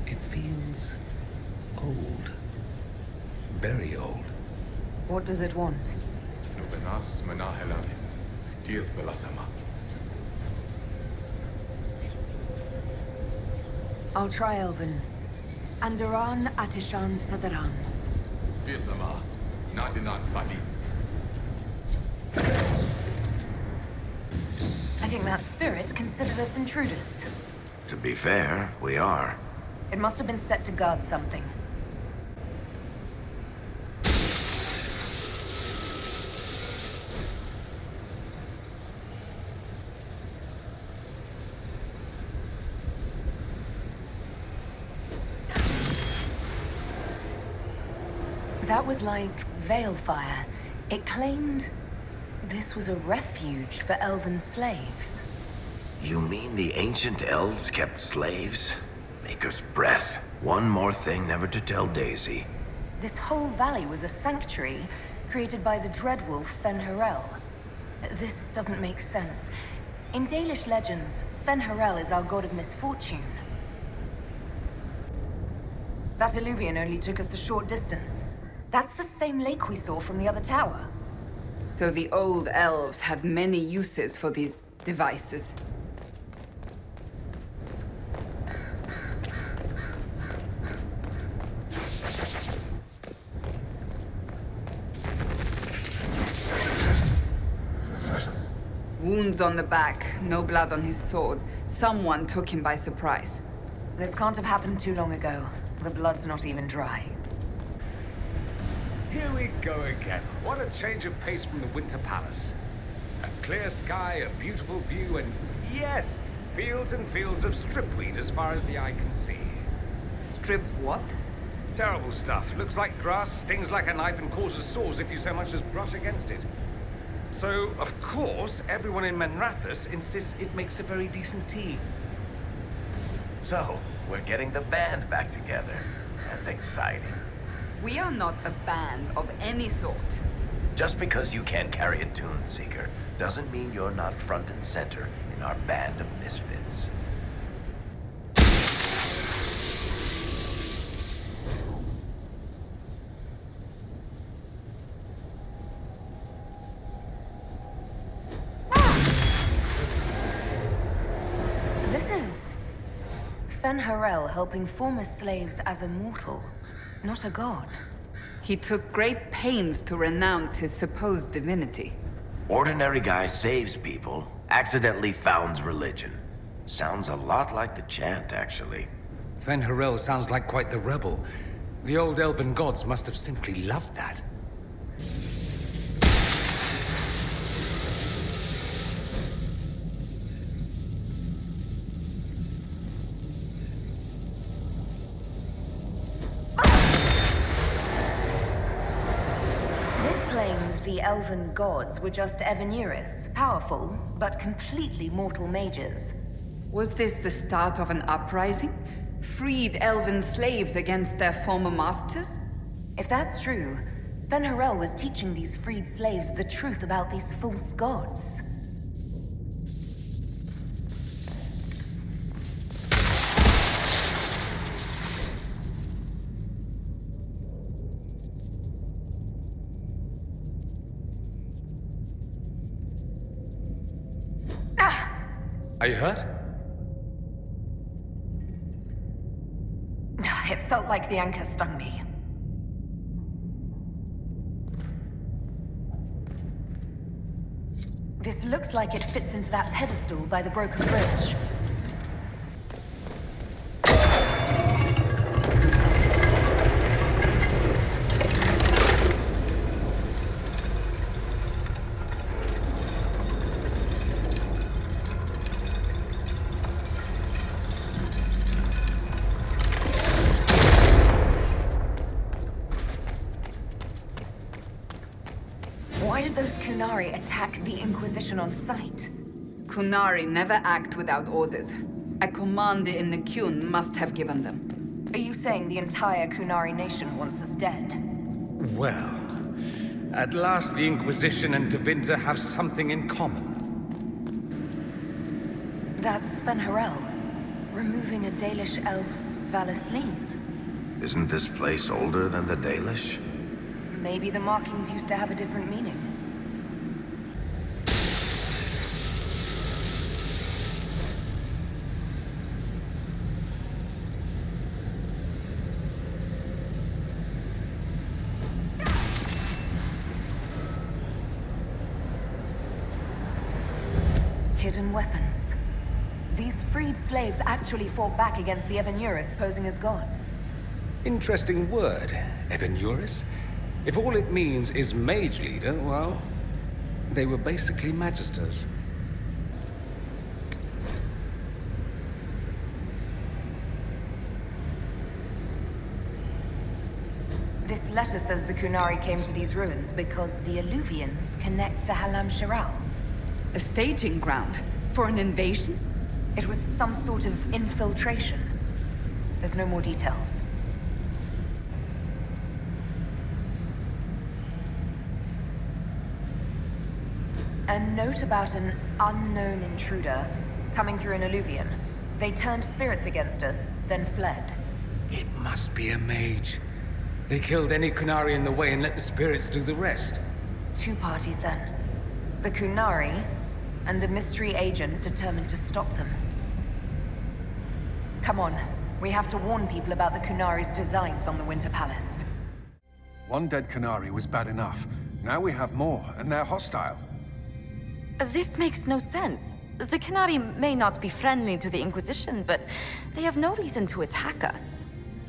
E: It feels old. Very old.
C: What does it want?
K: Nuvenas Menahelanin, Dieth Belasama.
C: I'll try Elven. Andaran Atishan Sadaran.
K: Vietnama, Nadinan Sali.
C: I think that spirit considered us intruders.
N: To be fair, we are.
C: It must have been set to guard something. That was like Veilfire. It claimed this was a refuge for elven slaves.
N: You mean the ancient elves kept slaves? Maker's breath. One more thing never to tell Daisy.
C: This whole valley was a sanctuary created by the dreadwolf Fen'Harel. This doesn't make sense. In Dalish legends, Fen'Harel is our god of misfortune. That illuvian only took us a short distance. That's the same lake we saw from the other tower.
G: So the old elves had many uses for these devices. Wounds on the back, no blood on his sword. Someone took him by surprise.
C: This can't have happened too long ago. The blood's not even dry.
E: Here we go again. What a change of pace from the Winter Palace. A clear sky, a beautiful view, and yes, fields and fields of stripweed as far as the eye can see.
G: Strip what?
E: Terrible stuff. Looks like grass, stings like a knife, and causes sores if you so much as brush against it. So, of course, everyone in Manrathus insists it makes a very decent tea.
N: So, we're getting the band back together. That's exciting.
G: We are not a band of any sort.
N: Just because you can't carry a tune, Seeker, doesn't mean you're not front and center in our band of misfits.
C: This is Fen'Harel helping former slaves as a mortal, not a god.
G: He took great pains to renounce his supposed divinity.
N: Ordinary guy saves people, accidentally founds religion. Sounds a lot like the chant, actually.
E: Fen'Harel sounds like quite the rebel. The old elven gods must have simply loved that.
C: The elven gods were just Evaneris, powerful, but completely mortal mages.
G: Was this the start of an uprising? Freed elven slaves against their former masters?
C: If that's true, Fen'Harel was teaching these freed slaves the truth about these false gods.
E: Are you hurt?
C: It felt like the anchor stung me. This looks like it fits into that pedestal by the broken bridge. Why did those Kunari attack the Inquisition on sight?
G: Kunari never act without orders. A commander in the Qun must have given them.
C: Are you saying the entire Kunari nation wants us dead?
E: Well, at last the Inquisition and Tevinter have something in common.
C: That's Fen'Harel. Removing a Dalish elf's Valasleen.
D: Isn't this place older than the Dalish?
C: Maybe the markings used to have a different meaning. Hidden weapons. These freed slaves actually fought back against the Evanuris posing as gods.
E: Interesting word, Evanuris. If all it means is mage leader, well, they were basically magisters.
C: This letter says the Kunari came to these ruins because the Alluvians connect to Halam Shiral.
G: A staging ground for an invasion?
C: It was some sort of infiltration. There's no more details. A note about an unknown intruder coming through an alluvian. They turned spirits against us, then fled.
E: It must be a mage. They killed any Kunari in the way and let the spirits do the rest.
C: Two parties then. The Kunari, and a mystery agent determined to stop them. Come on, we have to warn people about the Kunari's designs on the Winter Palace.
K: One dead Kunari was bad enough. Now we have more, and they're hostile.
A: This makes no sense. The Kunari may not be friendly to the Inquisition, but they have no reason to attack us.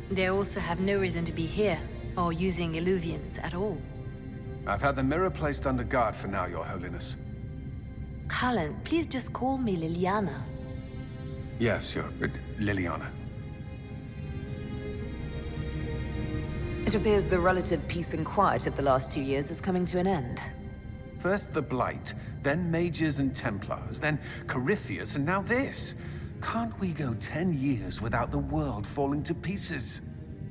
F: They also have no reason to be here, or using Illuvians at all.
K: I've had the mirror placed under guard for now, Your Holiness.
F: Cullen, please just call me Liliana.
K: Yes, Liliana.
C: It appears the relative peace and quiet of the last 2 years is coming to an end.
K: First the Blight, then Mages and Templars, then Corypheus, and now this. Can't we go 10 years without the world falling to pieces?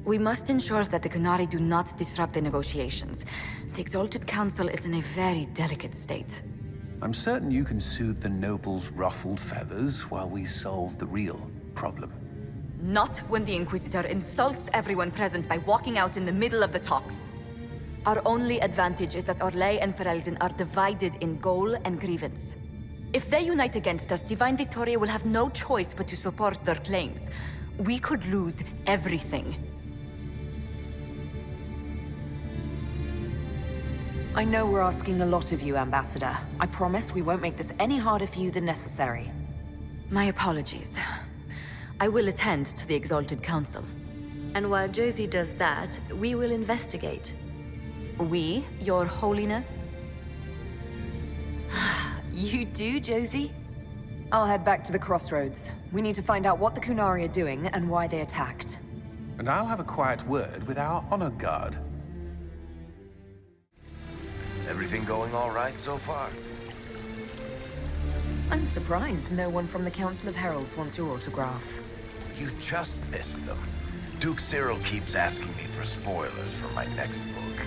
A: We must ensure that the Kunari do not disrupt the negotiations. The Exalted Council is in a very delicate state.
K: I'm certain you can soothe the nobles' ruffled feathers while we solve the real problem.
A: Not when the Inquisitor insults everyone present by walking out in the middle of the talks. Our only advantage is that Orlais and Ferelden are divided in goal and grievance. If they unite against us, Divine Victoria will have no choice but to support their claims. We could lose everything.
C: I know we're asking a lot of you, Ambassador. I promise we won't make this any harder for you than necessary.
A: My apologies. I will attend to the Exalted Council.
F: And while Josie does that, we will investigate.
A: We, Your Holiness?
F: You do, Josie?
C: I'll head back to the crossroads. We need to find out what the Kunari are doing and why they attacked.
K: And I'll have a quiet word with our honor guard.
D: Everything going all right so far?
C: I'm surprised no one from the Council of Heralds wants your autograph.
D: You just missed them. Duke Cyril keeps asking me for spoilers for my next book.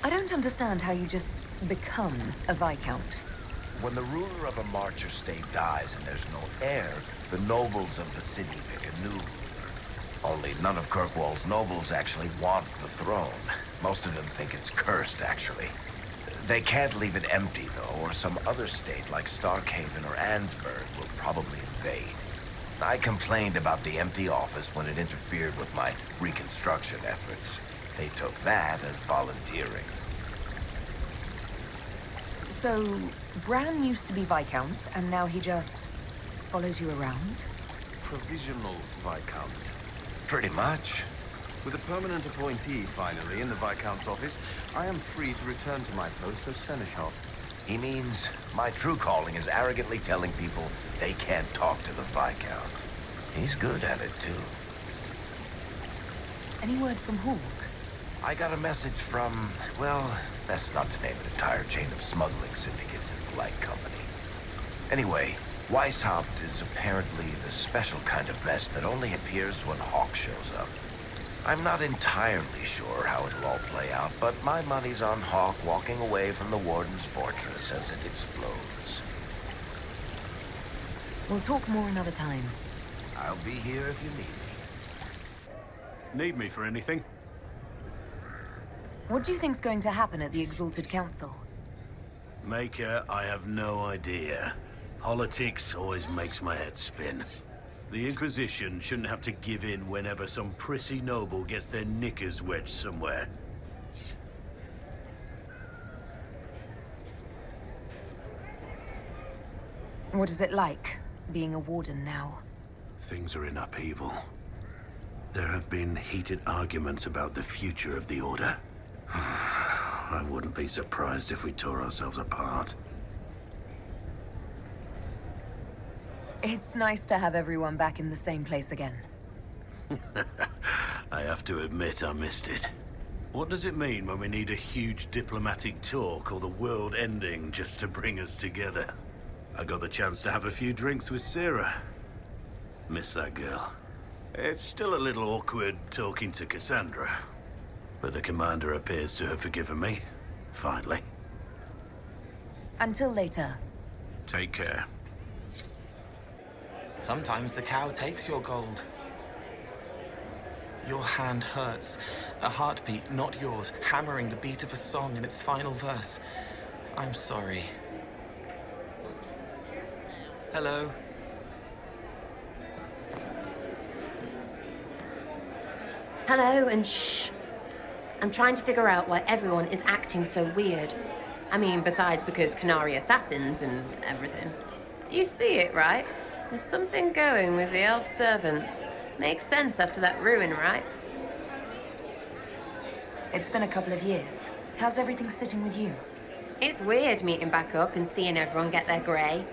C: I don't understand how you just become a Viscount.
D: When the ruler of a Marcher state dies and there's no heir, the nobles of the city pick a new ruler. Only none of Kirkwall's nobles actually want the throne. Most of them think it's cursed, actually. They can't leave it empty, though, or some other state like Starkhaven or Ansburg will probably invade. I complained about the empty office when it interfered with my reconstruction efforts. They took that as volunteering.
C: So, Bran used to be Viscount, and now he just follows you around?
H: Provisional Viscount.
D: Pretty much.
H: With a permanent appointee, finally, in the Viscount's office, I am free to return to my post as Seneschal.
D: He means my true calling is arrogantly telling people they can't talk to the Viscount. He's good at it, too.
C: Any word from Hawk?
D: I got a message from, well, that's not to name an entire chain of smuggling syndicates in Blight Company. Anyway, Weishaupt is apparently the special kind of mess that only appears when Hawk shows up. I'm not entirely sure how it'll all play out, but my money's on Hawk walking away from the Warden's fortress as it explodes.
C: We'll talk more another time.
N: I'll be here if you need me.
J: Need me for anything?
C: What do you think's going to happen at the Exalted Council?
J: Maker, I have no idea. Politics always makes my head spin. The Inquisition shouldn't have to give in whenever some prissy noble gets their knickers wedged somewhere.
C: What is it like, being a warden now?
J: Things are in upheaval. There have been heated arguments about the future of the Order. I wouldn't be surprised if we tore ourselves apart.
C: It's nice to have everyone back in the same place again.
J: I have to admit I missed it. What does it mean when we need a huge diplomatic talk or the world ending just to bring us together? I got the chance to have a few drinks with Sarah. Miss that girl. It's still a little awkward talking to Cassandra. But the commander appears to have forgiven me. Finally.
C: Until later.
J: Take care.
I: Sometimes the cow takes your gold. Your hand hurts. A heartbeat, not yours, hammering the beat of a song in its final verse. I'm sorry. Hello.
B: Hello, and shh. I'm trying to figure out why everyone is acting so weird. I mean, besides because Canary assassins and everything. You see it, right? There's something going with the elf servants. Makes sense after that ruin, right?
C: It's been a couple of years. How's everything sitting with you?
B: It's weird meeting back up and seeing everyone get their grey.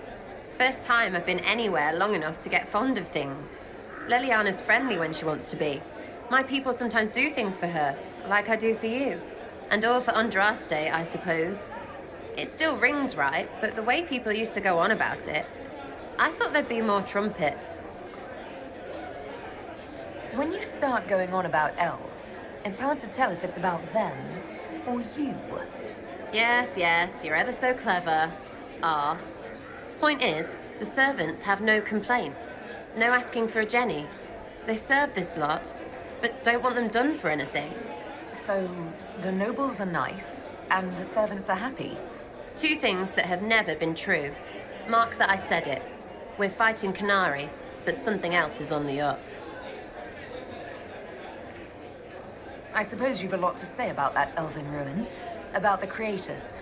B: First time I've been anywhere long enough to get fond of things. Leliana's friendly when she wants to be. My people sometimes do things for her, like I do for you. And all for Andraste, I suppose. It still rings right, but the way people used to go on about it, I thought there'd be more trumpets.
C: When you start going on about elves, it's hard to tell if it's about them or you.
B: Yes, yes, you're ever so clever. Arse. Point is, the servants have no complaints. No asking for a Jenny. They serve this lot, but don't want them done for anything.
C: So, the nobles are nice, and the servants are happy?
B: Two things that have never been true. Mark that I said it. We're fighting Canary, but something else is on the up.
C: I suppose you've a lot to say about that elven ruin. About the creators.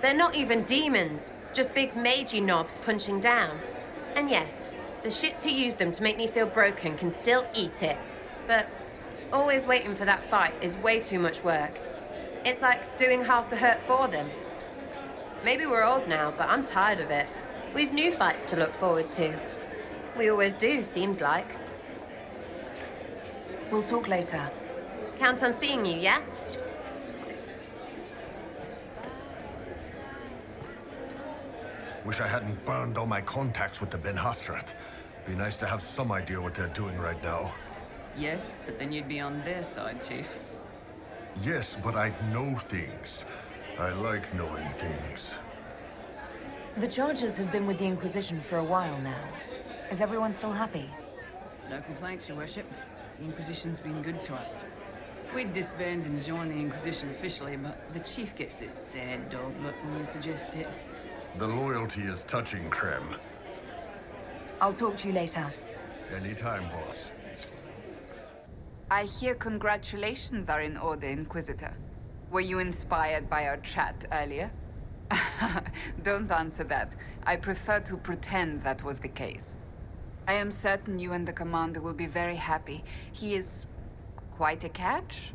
B: They're not even demons, just big magey knobs punching down. And yes, the shits who use them to make me feel broken can still eat it. But always waiting for that fight is way too much work. It's like doing half the hurt for them. Maybe we're old now, but I'm tired of it. We've new fights to look forward to. We always do, seems like.
C: We'll talk later.
B: Count on seeing you, yeah?
H: Wish I hadn't burned all my contacts with the Ben Hasrath. Be nice to have some idea what they're doing right now.
Q: Yeah, but then you'd be on their side, Chief.
H: Yes, but I'd know things. I like knowing things.
C: The Chargers have been with the Inquisition for a while now. Is everyone still happy?
Q: No complaints, Your Worship. The Inquisition's been good to us. We'd disband and join the Inquisition officially, but the Chief gets this sad dog look when you suggest it.
H: The loyalty is touching, Krem.
C: I'll talk to you later.
H: Anytime, boss.
G: I hear congratulations are in order, Inquisitor. Were you inspired by our chat earlier? Don't answer that. I prefer to pretend that was the case. I am certain you and the Commander will be very happy. He is quite a catch?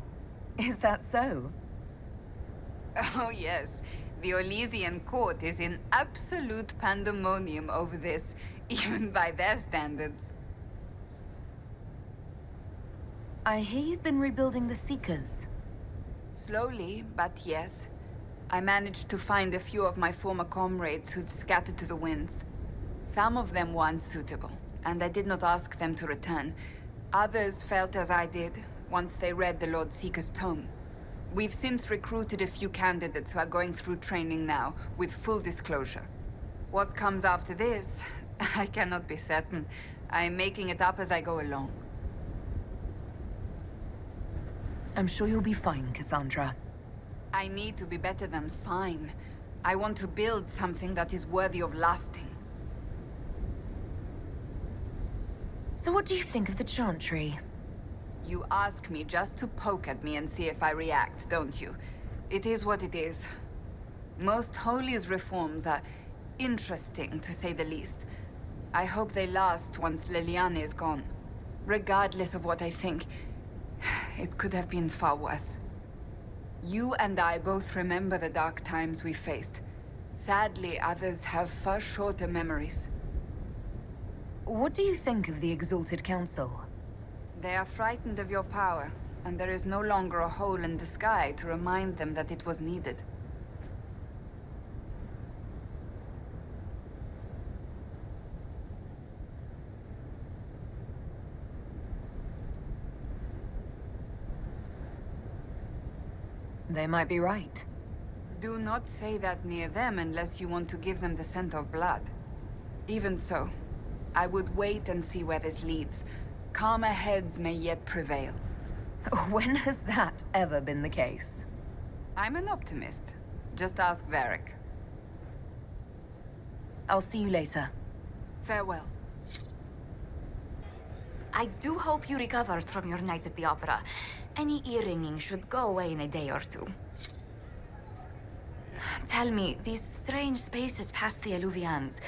C: Is that so?
G: Oh, yes. The Orlesian court is in absolute pandemonium over this, even by their standards.
C: I hear you've been rebuilding the Seekers.
G: Slowly, but yes. I managed to find a few of my former comrades who'd scattered to the winds. Some of them were unsuitable, and I did not ask them to return. Others felt as I did, once they read the Lord Seeker's tome. We've since recruited a few candidates who are going through training now, with full disclosure. What comes after this? I cannot be certain. I'm making it up as I go along.
C: I'm sure you'll be fine, Cassandra.
G: I need to be better than fine. I want to build something that is worthy of lasting.
C: So what do you think of the Chantry?
G: You ask me just to poke at me and see if I react, don't you? It is what it is. Most Holy's reforms are interesting, to say the least. I hope they last once Leliana is gone. Regardless of what I think, it could have been far worse. You and I both remember the dark times we faced. Sadly, others have far shorter memories.
C: What do you think of the Exalted Council?
G: They are frightened of your power, and there is no longer a hole in the sky to remind them that it was needed.
C: They might be right.
G: Do not say that near them unless you want to give them the scent of blood. Even so, I would wait and see where this leads. Calmer heads may yet prevail.
C: When has that ever been the case?
G: I'm an optimist. Just ask Varric.
C: I'll see you later.
G: Farewell.
A: I do hope you recovered from your night at the opera. Any ear-ringing should go away in a day or two. Tell me, these strange spaces past the Alluvians,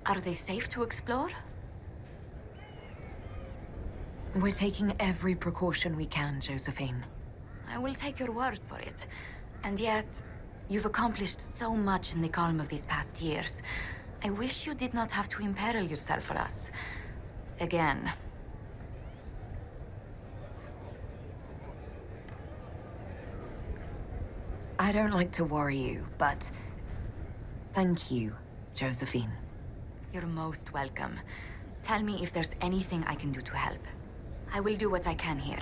A: are they safe to explore?
C: We're taking every precaution we can, Josephine.
A: I will take your word for it. And yet, you've accomplished so much in the calm of these past years. I wish you did not have to imperil yourself for us. Again.
C: I don't like to worry you, but thank you, Josephine.
A: You're most welcome. Tell me if there's anything I can do to help. I will do what I can here.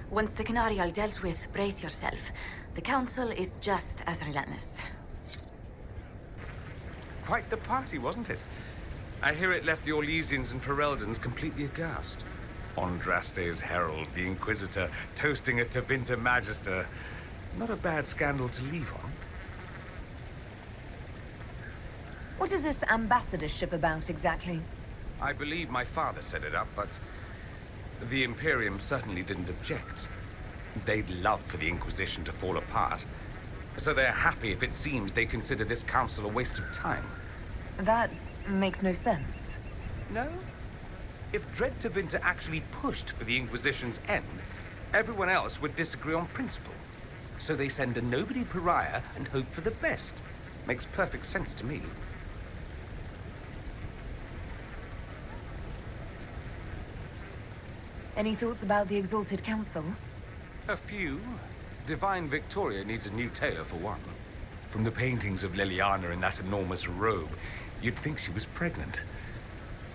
A: Once the Canary are dealt with, brace yourself. The Council is just as relentless.
E: Quite the party, wasn't it? I hear it left the Orlesians and Fereldans completely aghast. Andraste's herald, the Inquisitor, toasting a Tevinter Magister. Not a bad scandal to leave on.
C: What is this ambassadorship about, exactly?
E: I believe my father set it up, but the Imperium certainly didn't object. They'd love for the Inquisition to fall apart, so they're happy if it seems they consider this council a waste of time.
C: That makes no sense.
E: No? If Dread Tevinter actually pushed for the Inquisition's end, everyone else would disagree on principle. So they send a nobody pariah and hope for the best. Makes perfect sense to me.
C: Any thoughts about the Exalted Council?
E: A few. Divine Victoria needs a new tailor for one. From the paintings of Leliana in that enormous robe, you'd think she was pregnant.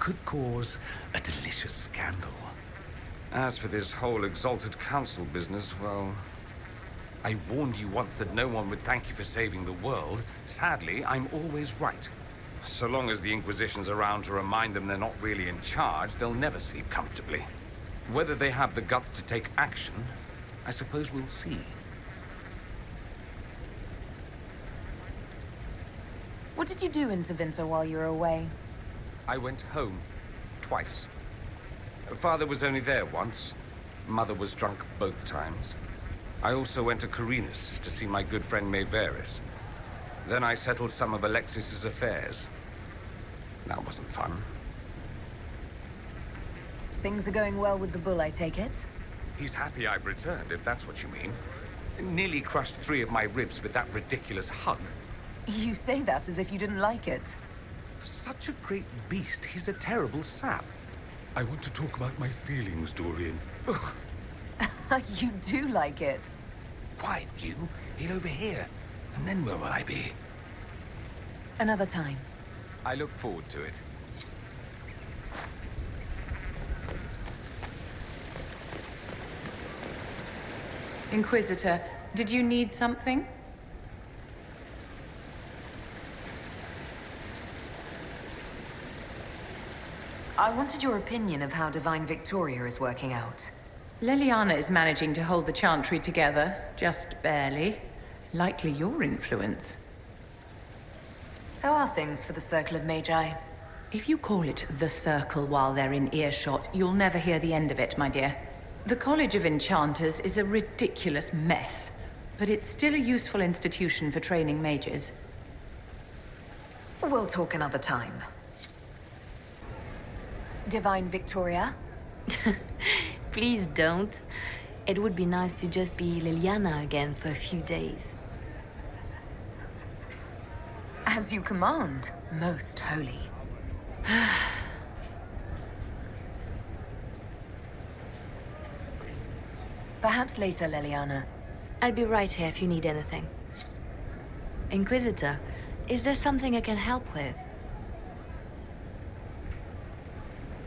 E: Could cause a delicious scandal. As for this whole Exalted Council business, well, I warned you once that no one would thank you for saving the world. Sadly, I'm always right. So long as the Inquisition's around to remind them they're not really in charge, they'll never sleep comfortably. Whether they have the guts to take action, I suppose we'll see.
C: What did you do in Tevinter while you were away?
E: I went home. Twice. Father was only there once. Mother was drunk both times. I also went to Corinus to see my good friend Maeveris. Then I settled some of Alexis's affairs. That wasn't fun.
C: Things are going well with the bull, I take it?
E: He's happy I've returned, if that's what you mean. Nearly crushed 3 of my ribs with that ridiculous hug.
C: You say that as if you didn't like it.
E: For such a great beast, he's a terrible sap. I want to talk about my feelings, Dorian. Ugh.
C: You do like it.
E: Quiet, you. He'll overhear. And then where will I be?
C: Another time.
E: I look forward to it.
R: Inquisitor, did you need something?
C: I wanted your opinion of how Divine Victoria is working out.
R: Leliana is managing to hold the Chantry together, just barely. Likely your influence.
C: How are things for the Circle of Magi?
R: If you call it the Circle while they're in earshot, you'll never hear the end of it, my dear. The College of Enchanters is a ridiculous mess, but it's still a useful institution for training mages.
C: We'll talk another time. Divine Victoria?
F: Please don't. It would be nice to just be Liliana again for a few days.
C: As you command, most holy. Perhaps later, Liliana.
F: I'll be right here if you need anything. Inquisitor, is there something I can help with?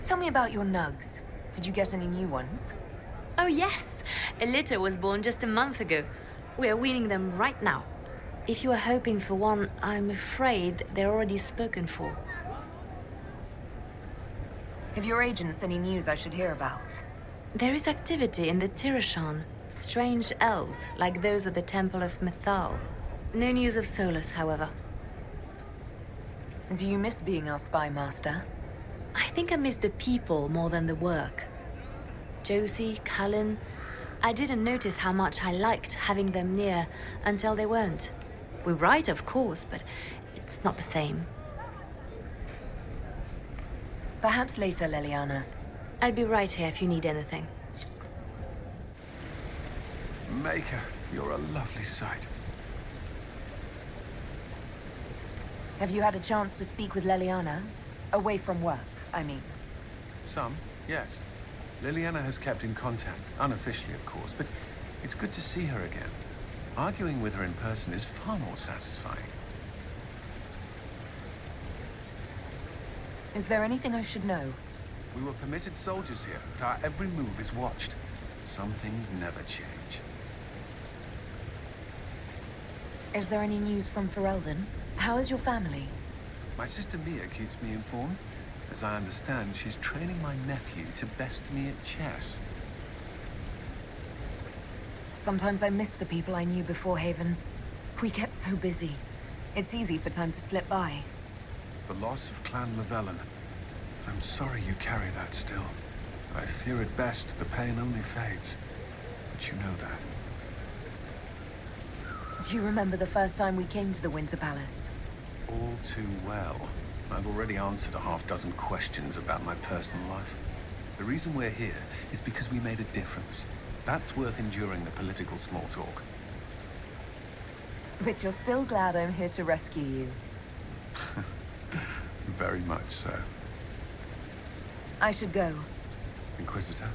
C: Tell me about your nugs. Did you get any new ones?
F: Oh yes! A litter was born just a month ago. We are weaning them right now. If you are hoping for one, I'm afraid they're already spoken for.
C: Have your agents any news I should hear about?
F: There is activity in the Tirashan. Strange elves, like those at the Temple of Mythal. No news of Solas, however.
C: Do you miss being our spy master?
F: I think I miss the people more than the work. Josie, Cullen, I didn't notice how much I liked having them near until they weren't. We write, of course, but it's not the same.
C: Perhaps later, Liliana.
F: I'll be right here if you need anything.
K: Maker, you're a lovely sight.
C: Have you had a chance to speak with Liliana? Away from work, I mean.
K: Some, yes. Liliana has kept in contact, unofficially of course, but it's good to see her again. Arguing with her in person is far more satisfying.
C: Is there anything I should know?
K: We were permitted soldiers here, but our every move is watched. Some things never change.
C: Is there any news from Ferelden? How is your family?
K: My sister Mia keeps me informed. As I understand, she's training my nephew to best me at chess.
C: Sometimes I miss the people I knew before Haven. We get so busy. It's easy for time to slip by.
K: The loss of Clan Llewellyn. I'm sorry you carry that still. I fear at best the pain only fades. But you know that.
C: Do you remember the first time we came to the Winter Palace?
K: All too well. I've already answered a half-dozen questions about my personal life. The reason we're here is because we made a difference. That's worth enduring the political small talk.
C: But you're still glad I'm here to rescue you.
K: Very much so.
C: I should go.
K: Inquisitor?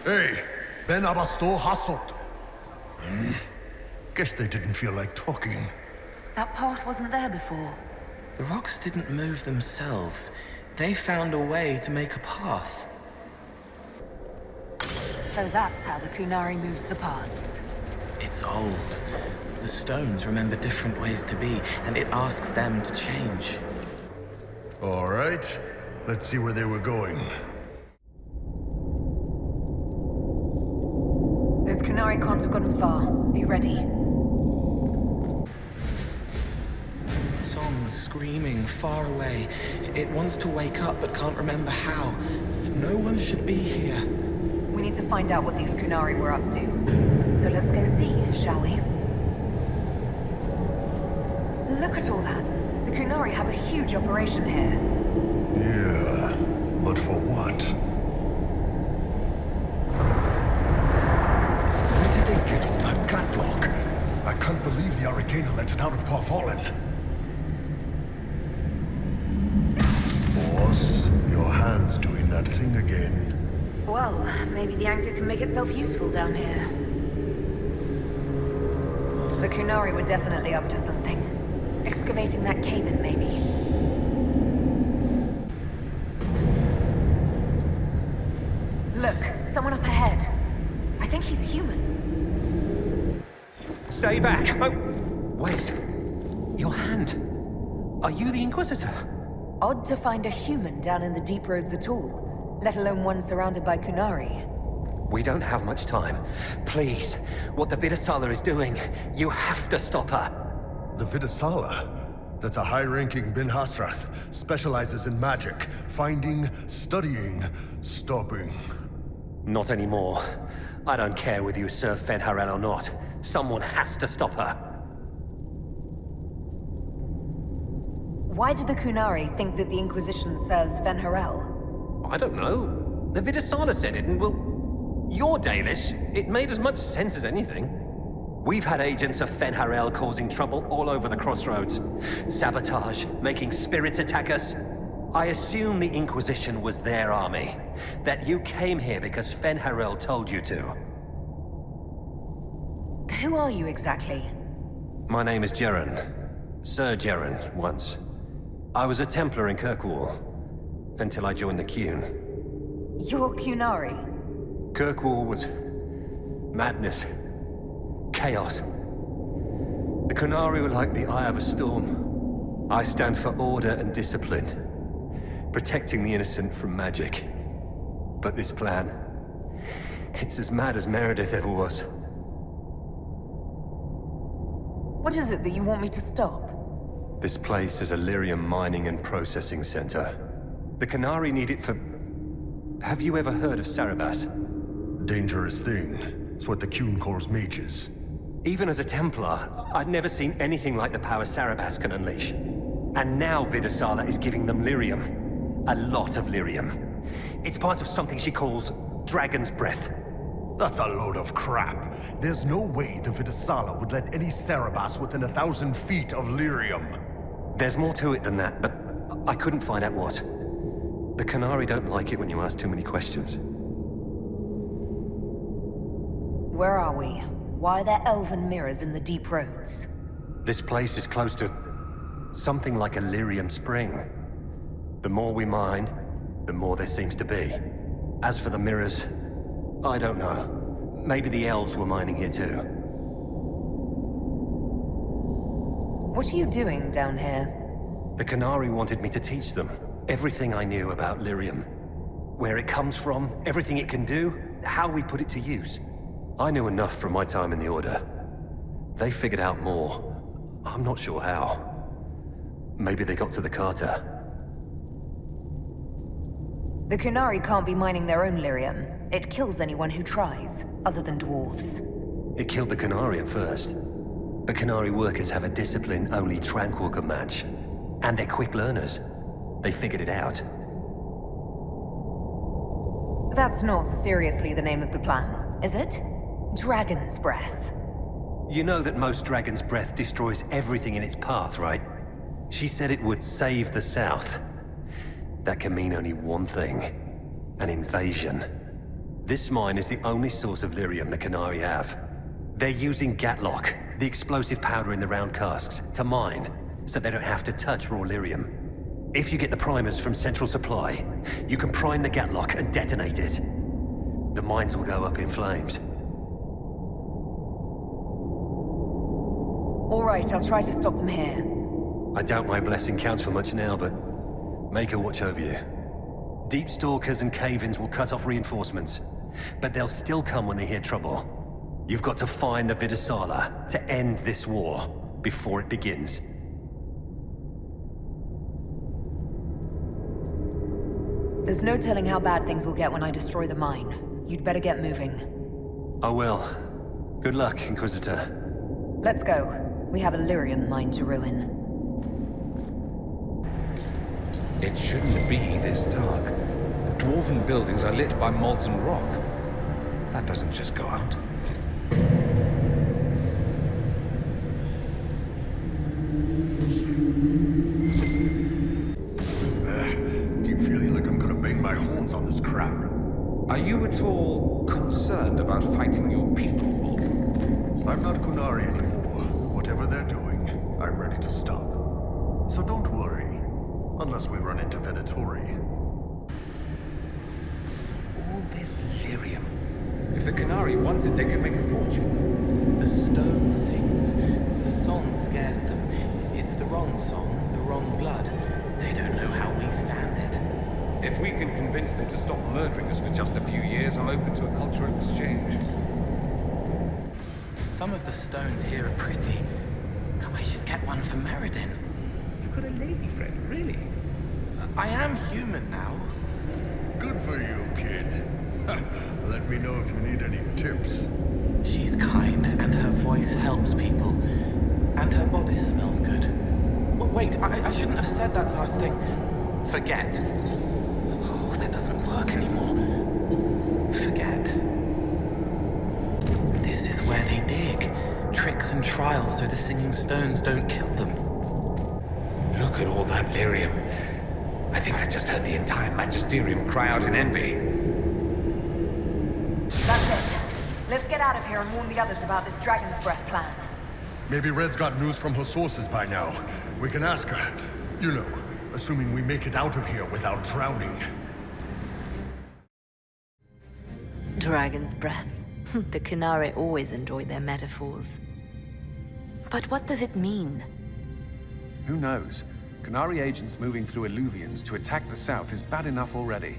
J: Hey, Ben Abasto Hasot. Guess they didn't feel like talking.
C: That path wasn't there before.
I: The rocks didn't move themselves. They found a way to make a path.
C: So that's how the Kunari moved the paths.
I: It's old. The stones remember different ways to be, and it asks them to change.
J: All right, let's see where they were going.
C: Those Kunari can't have gotten far. Be ready.
I: Song's screaming far away. It wants to wake up but can't remember how. No one should be here.
C: We need to find out what these Kunari were up to. So let's go see, shall we? Look at all that. The Kunari have a huge operation here.
J: Yeah, but for what? Where did they get all that catlock? I can't believe the Arcana let it out of Paw Fallen. Boss, your hand's doing that thing again.
C: Well, maybe the anchor can make itself useful down here. The Kunari were definitely up to something. Excavating that cave-in, maybe. Look, someone up ahead. I think he's human.
P: Stay back! Oh, wait. Your hand. Are you the Inquisitor?
C: Odd to find a human down in the deep roads at all, let alone one surrounded by Kunari.
P: We don't have much time. Please, what the Vidasala is doing, you have to stop her.
H: The Vidasala? That's a high-ranking Bin Hasrath. Specializes in magic. Finding, studying, stopping.
P: Not anymore. I don't care whether you serve Fenharel or not. Someone has to stop her.
C: Why did the Kunari think that the Inquisition serves Fenharel?
P: I don't know. The Vidasala said it, and well... You're Dalish. It made as much sense as anything. We've had agents of Fenharel causing trouble all over the crossroads. Sabotage, making spirits attack us. I assume the Inquisition was their army. That you came here because Fenharel told you to.
C: Who are you exactly?
P: My name is Jeren. Sir Jeren, once. I was a Templar in Kirkwall. Until I joined the Qun.
C: You're Kunari?
P: Kirkwall was... madness. Chaos. The Kunari were like the eye of a storm. I stand for order and discipline. Protecting the innocent from magic. But this plan... it's as mad as Meredith ever was.
C: What is it that you want me to stop?
P: This place is a lyrium mining and processing center. The Kunari need it for... Have you ever heard of Sarabas?
H: Dangerous thing. It's what the Qun calls mages.
P: Even as a Templar, I'd never seen anything like the power Sarabas can unleash. And now Vidasala is giving them lyrium. A lot of lyrium. It's part of something she calls Dragon's Breath.
H: That's a load of crap. There's no way the Vidasala would let any Sarabas within 1,000 feet of lyrium.
P: There's more to it than that, but I couldn't find out what. The Kunari don't like it when you ask too many questions.
C: Where are we? Why are there elven mirrors in the deep roads?
P: This place is close to... something like a lyrium spring. The more we mine, the more there seems to be. As for the mirrors, I don't know. Maybe the elves were mining here too.
C: What are you doing down here?
P: The Kunari wanted me to teach them everything I knew about lyrium. Where it comes from, everything it can do, how we put it to use. I knew enough from my time in the Order. They figured out more. I'm not sure how. Maybe they got to the Carter.
C: The Kunari can't be mining their own lyrium. It kills anyone who tries, other than dwarves.
P: It killed the Kunari at first. But Kunari workers have a discipline only Tranquil can match. And they're quick learners. They figured it out.
C: That's not seriously the name of the plan, is it? Dragon's Breath.
P: You know that most Dragon's Breath destroys everything in its path, right? She said it would save the South. That can mean only one thing. An invasion. This mine is the only source of lyrium the Kunari have. They're using Gatlock, the explosive powder in the round casks, to mine, so they don't have to touch raw lyrium. If you get the primers from Central Supply, you can prime the Gatlock and detonate it. The mines will go up in flames.
C: All right, I'll try to stop them here.
P: I doubt my blessing counts for much now, but make her watch over you. Deep Stalkers and Cave-ins will cut off reinforcements, but they'll still come when they hear trouble. You've got to find the Vidasala to end this war before it begins.
C: There's no telling how bad things will get when I destroy the mine. You'd better get moving.
P: I will. Good luck, Inquisitor.
C: Let's go. We have a lyrium mine to ruin.
E: It shouldn't be this dark. The dwarven buildings are lit by molten rock. That doesn't just go out.
H: Keep feeling like I'm gonna bang my horns on this crap.
E: Are you at all concerned about fighting your people?
H: I'm not Kunari anymore. Whatever they're doing, I'm ready to stop. So don't worry, unless we run into Venatori.
E: All this lyrium. If the Kunari want it, they can make a fortune.
I: The stone sings. The song scares them. It's the wrong song, the wrong blood, they don't know how we stand it.
E: If we can convince them to stop murdering us for just a few years, I'm open to a cultural exchange.
I: Some of the stones here are pretty. I should get one for Meriden.
J: You've got a lady friend, really?
I: I am human now.
H: Good for you, kid. Let me know if you need any tips.
I: She's kind, and her voice helps people. And her bodice smells good. Wait, I shouldn't have said that last thing. Forget. Oh, that doesn't work anymore. Forget. This is where they dig. Tricks and trials so the singing stones don't kill them.
E: Look at all that lyrium. I think I just heard the entire Magisterium cry out in envy.
C: That's it. Let's get out of here and warn the others about this Dragon's Breath plan.
H: Maybe Red's got news from her sources by now. We can ask her. You know, assuming we make it out of here without drowning.
F: Dragon's breath. The Kunari always enjoy their metaphors.
C: But what does it mean?
K: Who knows? Kunari agents moving through Illuvians to attack the south is bad enough already.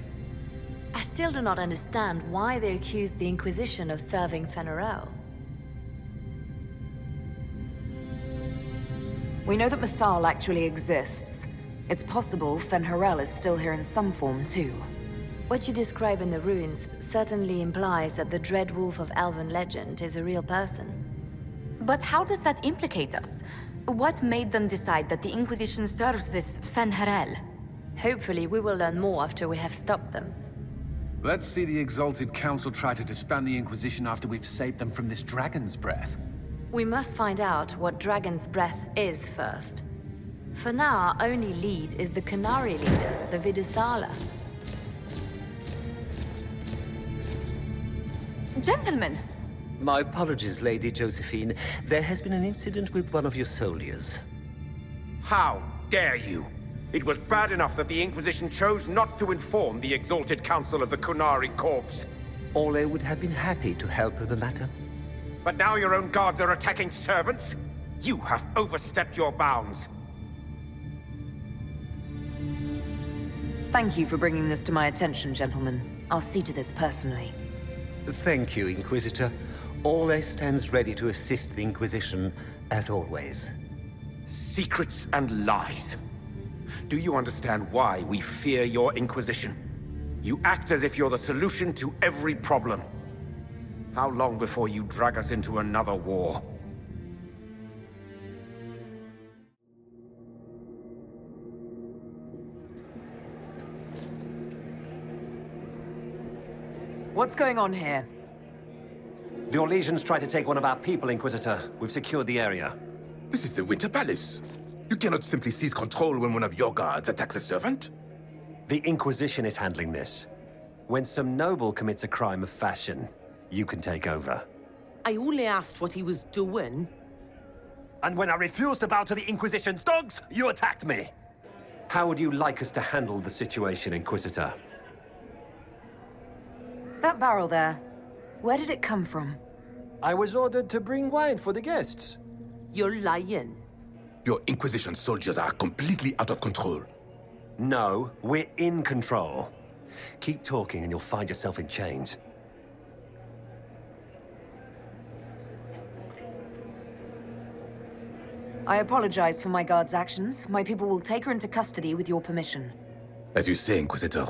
F: I still do not understand why they accused the Inquisition of serving Fenarel.
C: We know that Mythal actually exists. It's possible Fenharel is still here in some form, too.
F: What you describe in the ruins certainly implies that the Dread Wolf of Elven legend is a real person.
A: But how does that implicate us? What made them decide that the Inquisition serves this Fenharel?
F: Hopefully we will learn more after we have stopped them.
K: Let's see the Exalted Council try to disband the Inquisition after we've saved them from this Dragon's Breath.
F: We must find out what Dragon's Breath is first. For now, our only lead is the Kunari leader, the Vidusala.
A: Gentlemen!
P: My apologies, Lady Josephine. There has been an incident with one of your soldiers.
O: How dare you? It was bad enough that the Inquisition chose not to inform the Exalted Council of the Kunari Corps.
P: Ole would have been happy to help with the matter.
O: But now your own guards are attacking servants? You have overstepped your bounds.
C: Thank you for bringing this to my attention, gentlemen. I'll see to this personally.
P: Thank you, Inquisitor. Ole stands ready to assist the Inquisition, as always.
O: Secrets and lies. Do you understand why we fear your Inquisition? You act as if you're the solution to every problem. How long before you drag us into another war?
C: What's going on here?
S: The Orlesians tried to take one of our people, Inquisitor. We've secured the area.
T: This is the Winter Palace. You cannot simply seize control when one of your guards attacks a servant.
S: The Inquisition is handling this. When some noble commits a crime of fashion, you can take over.
U: I only asked what he was doing.
S: And when I refused to bow to the Inquisition's dogs, you attacked me! How would you like us to handle the situation, Inquisitor?
C: That barrel there, where did it come from?
S: I was ordered to bring wine for the guests.
U: You're lying.
T: Your Inquisition soldiers are completely out of control.
S: No, we're in control. Keep talking and you'll find yourself in chains.
C: I apologize for my guard's actions. My people will take her into custody with your permission.
T: As you say, Inquisitor,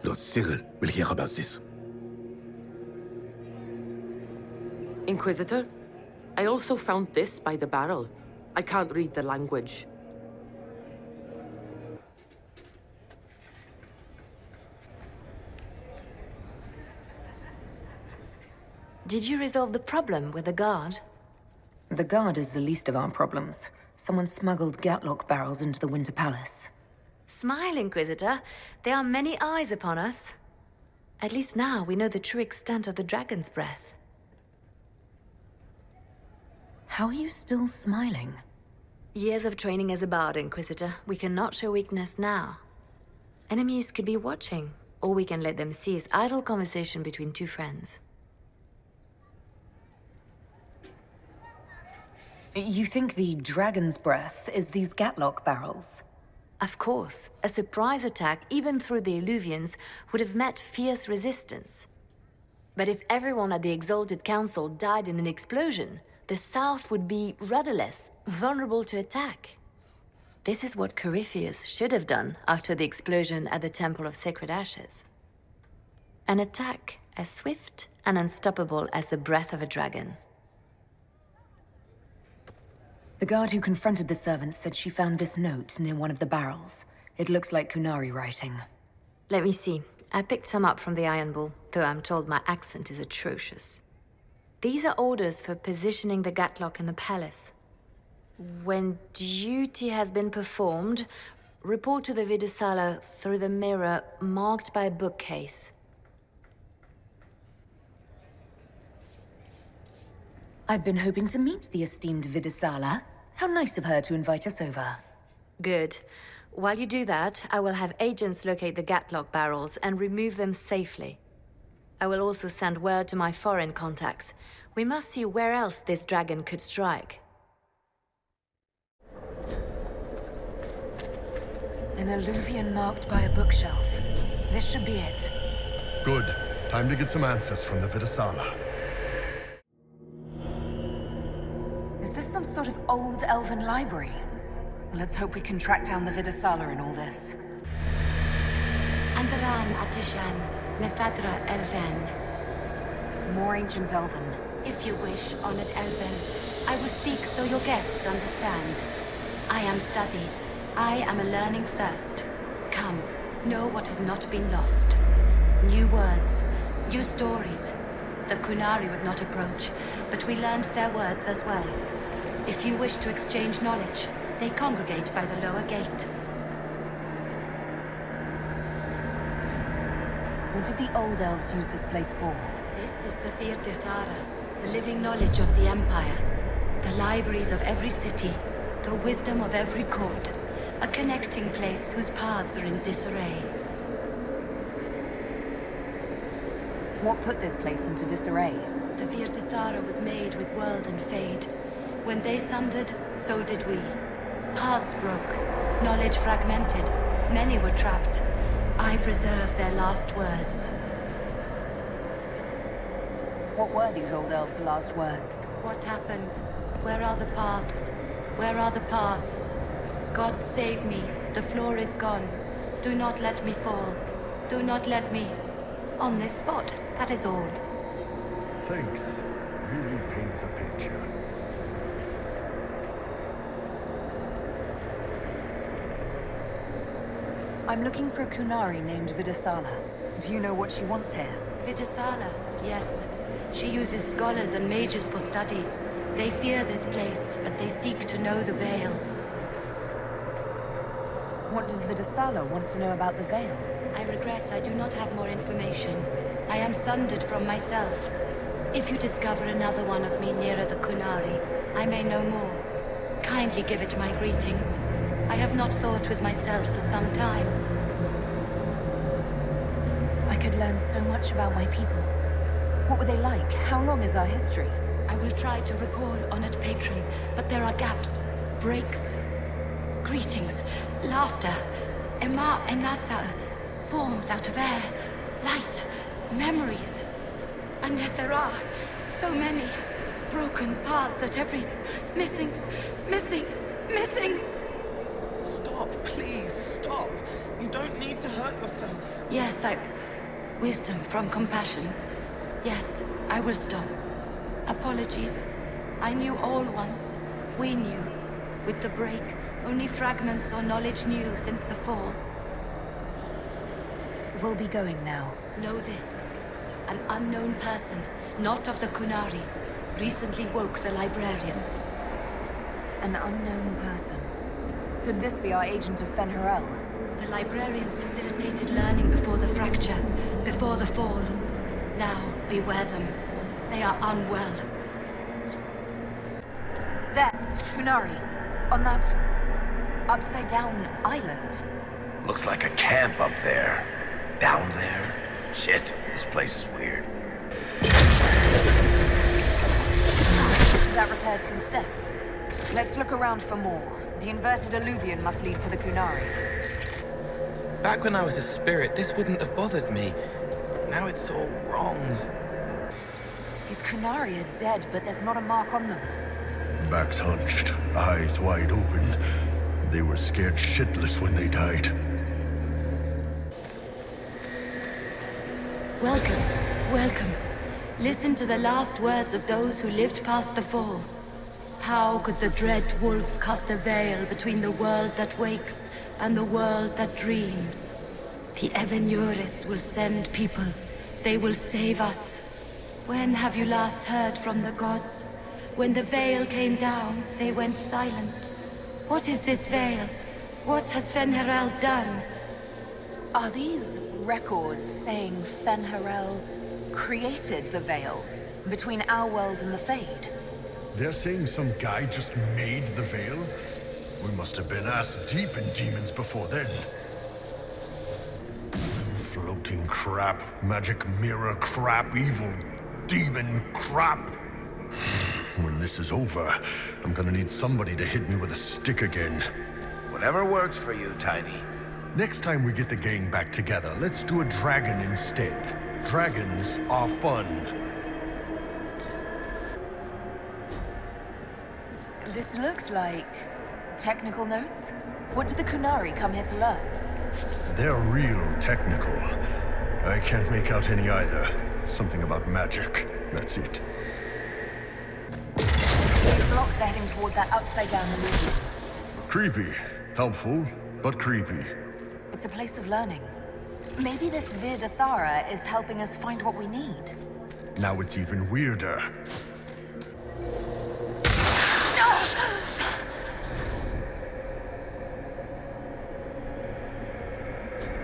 T: Lord Cyril will hear about this.
U: Inquisitor, I also found this by the barrel. I can't read the language.
F: Did you resolve the problem with the guard?
C: The guard is the least of our problems. Someone smuggled Gatlock barrels into the Winter Palace.
F: Smile, Inquisitor. There are many eyes upon us. At least now we know the true extent of the Dragon's Breath.
C: How are you still smiling?
F: Years of training as a bard, Inquisitor. We cannot show weakness now. Enemies could be watching, or we can let them see as idle conversation between two friends.
C: You think the Dragon's Breath is these Gatlock barrels?
F: Of course, a surprise attack, even through the Illuvians, would have met fierce resistance. But if everyone at the Exalted Council died in an explosion, the South would be rudderless, vulnerable to attack. This is what Corypheus should have done after the explosion at the Temple of Sacred Ashes. An attack as swift and unstoppable as the breath of a dragon.
C: The guard who confronted the servants said she found this note near one of the barrels. It looks like Kunari writing.
F: Let me see. I picked some up from the Iron Bull, though I'm told my accent is atrocious. These are orders for positioning the Gatlock in the palace. When duty has been performed, report to the Vidisala through the mirror marked by a bookcase.
C: I've been hoping to meet the esteemed Vidisala. How nice of her to invite us over.
F: Good. While you do that, I will have agents locate the Gatlock barrels and remove them safely. I will also send word to my foreign contacts. We must see where else this dragon could strike.
C: An alluvian marked by a bookshelf. This should be it.
H: Good. Time to get some answers from the Vidisala.
C: Is this some sort of old elven library? Let's hope we can track down the Vidisala in all this.
F: Andaran Atishan, Methadra Elven.
C: More ancient elven.
F: If you wish, honored Elven, I will speak so your guests understand. I am study. I am a learning thirst. Come, know what has not been lost. New words, new stories. The Kunari would not approach, but we learned their words as well. If you wish to exchange knowledge, they congregate by the lower gate.
C: What did the old elves use this place for?
F: This is the Virtirthara, the living knowledge of the Empire. The libraries of every city, the wisdom of every court. A connecting place whose paths are in disarray.
C: What put this place into disarray?
F: The Virtirthara was made with world and fade. When they sundered, so did we. Paths broke, knowledge fragmented, many were trapped. I preserve their last words.
C: What were these old elves' last words?
F: What happened? Where are the paths? Where are the paths? God save me, the floor is gone. Do not let me fall. Do not let me... On this spot, that is all.
L: Thanks. Really paints a picture.
C: I'm looking for a Kunari named Vidisala. Do you know what she wants here?
F: Vidisala, yes. She uses scholars and mages for study. They fear this place, but they seek to know the Veil.
C: What does Vidisala want to know about the Veil?
F: I regret I do not have more information. I am sundered from myself. If you discover another one of me nearer the Kunari, I may know more. Kindly give it my greetings. I have not thought with myself for some time.
C: I could learn so much about my people. What were they like? How long is our history?
F: I will try to recall, honored patron, but there are gaps, breaks. Greetings, laughter, Ema and Nasal, forms out of air, light, memories. And yet there are so many broken paths at every... missing.
V: Stop, please, stop. You don't need to hurt yourself.
F: Yes, wisdom from compassion. Yes, I will stop. Apologies. I knew all once. We knew. With the break, only fragments or knowledge new since the fall.
C: We'll be going now.
F: Know this. An unknown person, not of the Kunari, recently woke the librarians.
C: An unknown person? Could this be our agent of Fen'Harel?
F: The librarians facilitated learning before the fracture, before the fall. Now, beware them. They are unwell.
C: There, Kunari. On that... upside-down island.
N: Looks like a camp up there. Down there? Shit, this place is weird.
C: That repaired some steps. Let's look around for more. The inverted alluvion must lead to the Kunari.
V: Back when I was a spirit, this wouldn't have bothered me. Now it's all wrong.
C: These Kunari are dead, but there's not a mark on them.
H: Backs hunched, eyes wide open. They were scared shitless when they died.
A: Welcome, welcome. Listen to the last words of those who lived past the fall. How could the dread wolf cast a veil between the world that wakes and the world that dreams? The Evenures will send people. They will save us. When have you last heard from the gods? When the veil came down, they went silent. What is this veil? What has Fen'Harel done?
C: Are these records saying Fen'Harel created the veil between our world and the Fade?
H: They're saying some guy just made the veil? We must have been ass deep in demons before then. Floating crap, magic mirror crap, evil demon crap. When this is over, I'm gonna need somebody to hit me with a stick again.
N: Whatever works for you, Tiny.
H: Next time we get the gang back together, let's do a dragon instead. Dragons are fun.
C: This looks like technical notes. What did the Kunari come here to learn?
H: They're real technical. I can't make out any either. Something about magic. That's it.
C: These blocks are heading toward that upside-down illusion.
H: Creepy. Helpful, but creepy.
C: It's a place of learning. Maybe this Vir Dathara is helping us find what we need.
H: Now it's even weirder.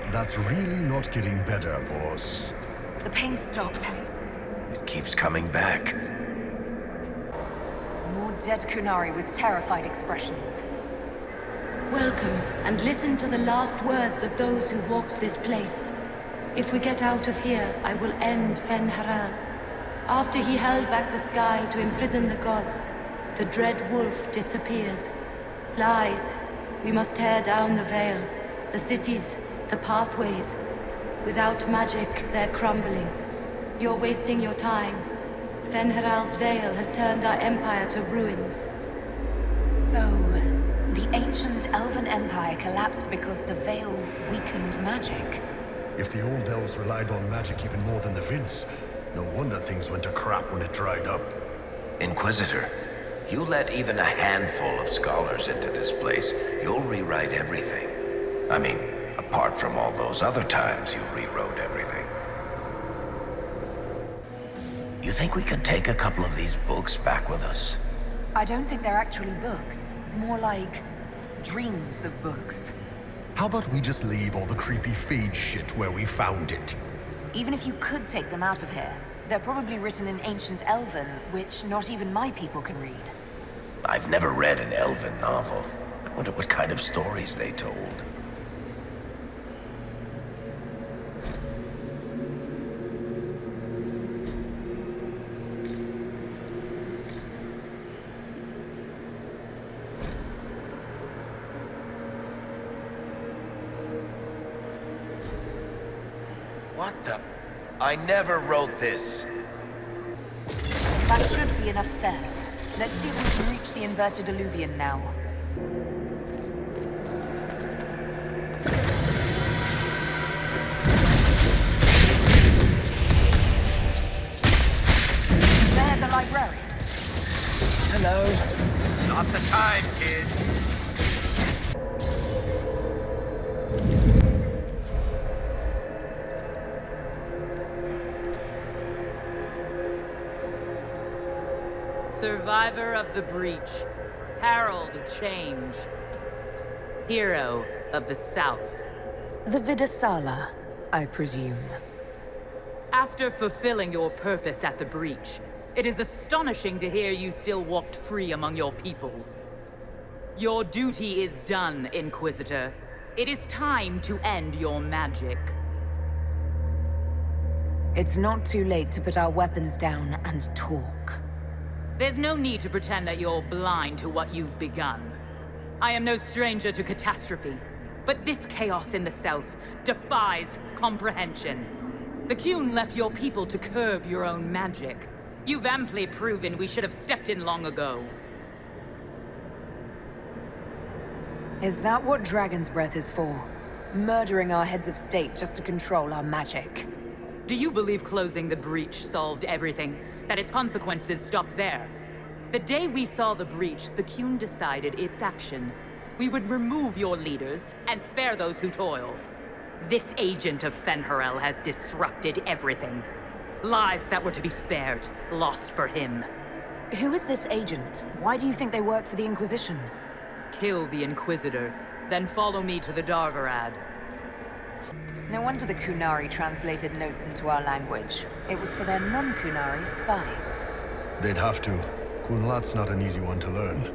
H: That's really not getting better, boss.
C: The pain stopped.
N: It keeps coming back.
C: More dead Kunari with terrified expressions.
A: Welcome, and listen to the last words of those who walked this place. If we get out of here, I will end Fen'Harel. After he held back the sky to imprison the gods, the dread wolf disappeared. Lies. We must tear down the veil, the cities, the pathways. Without magic, they're crumbling. You're wasting your time. Fen'Harel's veil has turned our empire to ruins.
C: So, the ancient Elven Empire collapsed because the veil weakened magic.
H: If the old elves relied on magic even more than the Vince, no wonder things went to crap when it dried up.
N: Inquisitor, you let even a handful of scholars into this place, you'll rewrite everything. I mean, apart from all those other times you rewrote everything. You think we could take a couple of these books back with us?
C: I don't think they're actually books. More like dreams of books.
H: How about we just leave all the creepy Fade shit where we found it?
C: Even if you could take them out of here, they're probably written in ancient Elven, which not even my people can read.
N: I've never read an Elven novel. I wonder what kind of stories they told. What the? I never wrote this.
C: That should be enough stairs. Let's see if we can reach the inverted alluvion now. They're the librarian.
N: Hello. Not the time, kid.
D: Survivor of the breach, herald of change, hero of the South.
C: The Vidasala, I presume.
D: After fulfilling your purpose at the breach, it is astonishing to hear you still walked free among your people. Your duty is done, Inquisitor. It is time to end your magic.
C: It's not too late to put our weapons down and talk.
D: There's no need to pretend that you're blind to what you've begun. I am no stranger to catastrophe, but this chaos in the south defies comprehension. The Qun left your people to curb your own magic. You've amply proven we should have stepped in long ago.
C: Is that what Dragon's Breath is for? Murdering our heads of state just to control our magic?
D: Do you believe closing the breach solved everything? That its consequences stopped there? The day we saw the breach, the Qun decided its action. We would remove your leaders and spare those who toil. This agent of Fen'Harel has disrupted everything. Lives that were to be spared, lost for him.
C: Who is this agent? Why do you think they work for the Inquisition?
D: Kill the Inquisitor, then follow me to the Dargarad.
C: No wonder the Qunari translated notes into our language. It was for their non-Qunari spies.
H: They'd have to. Kunlat's not an easy one to learn.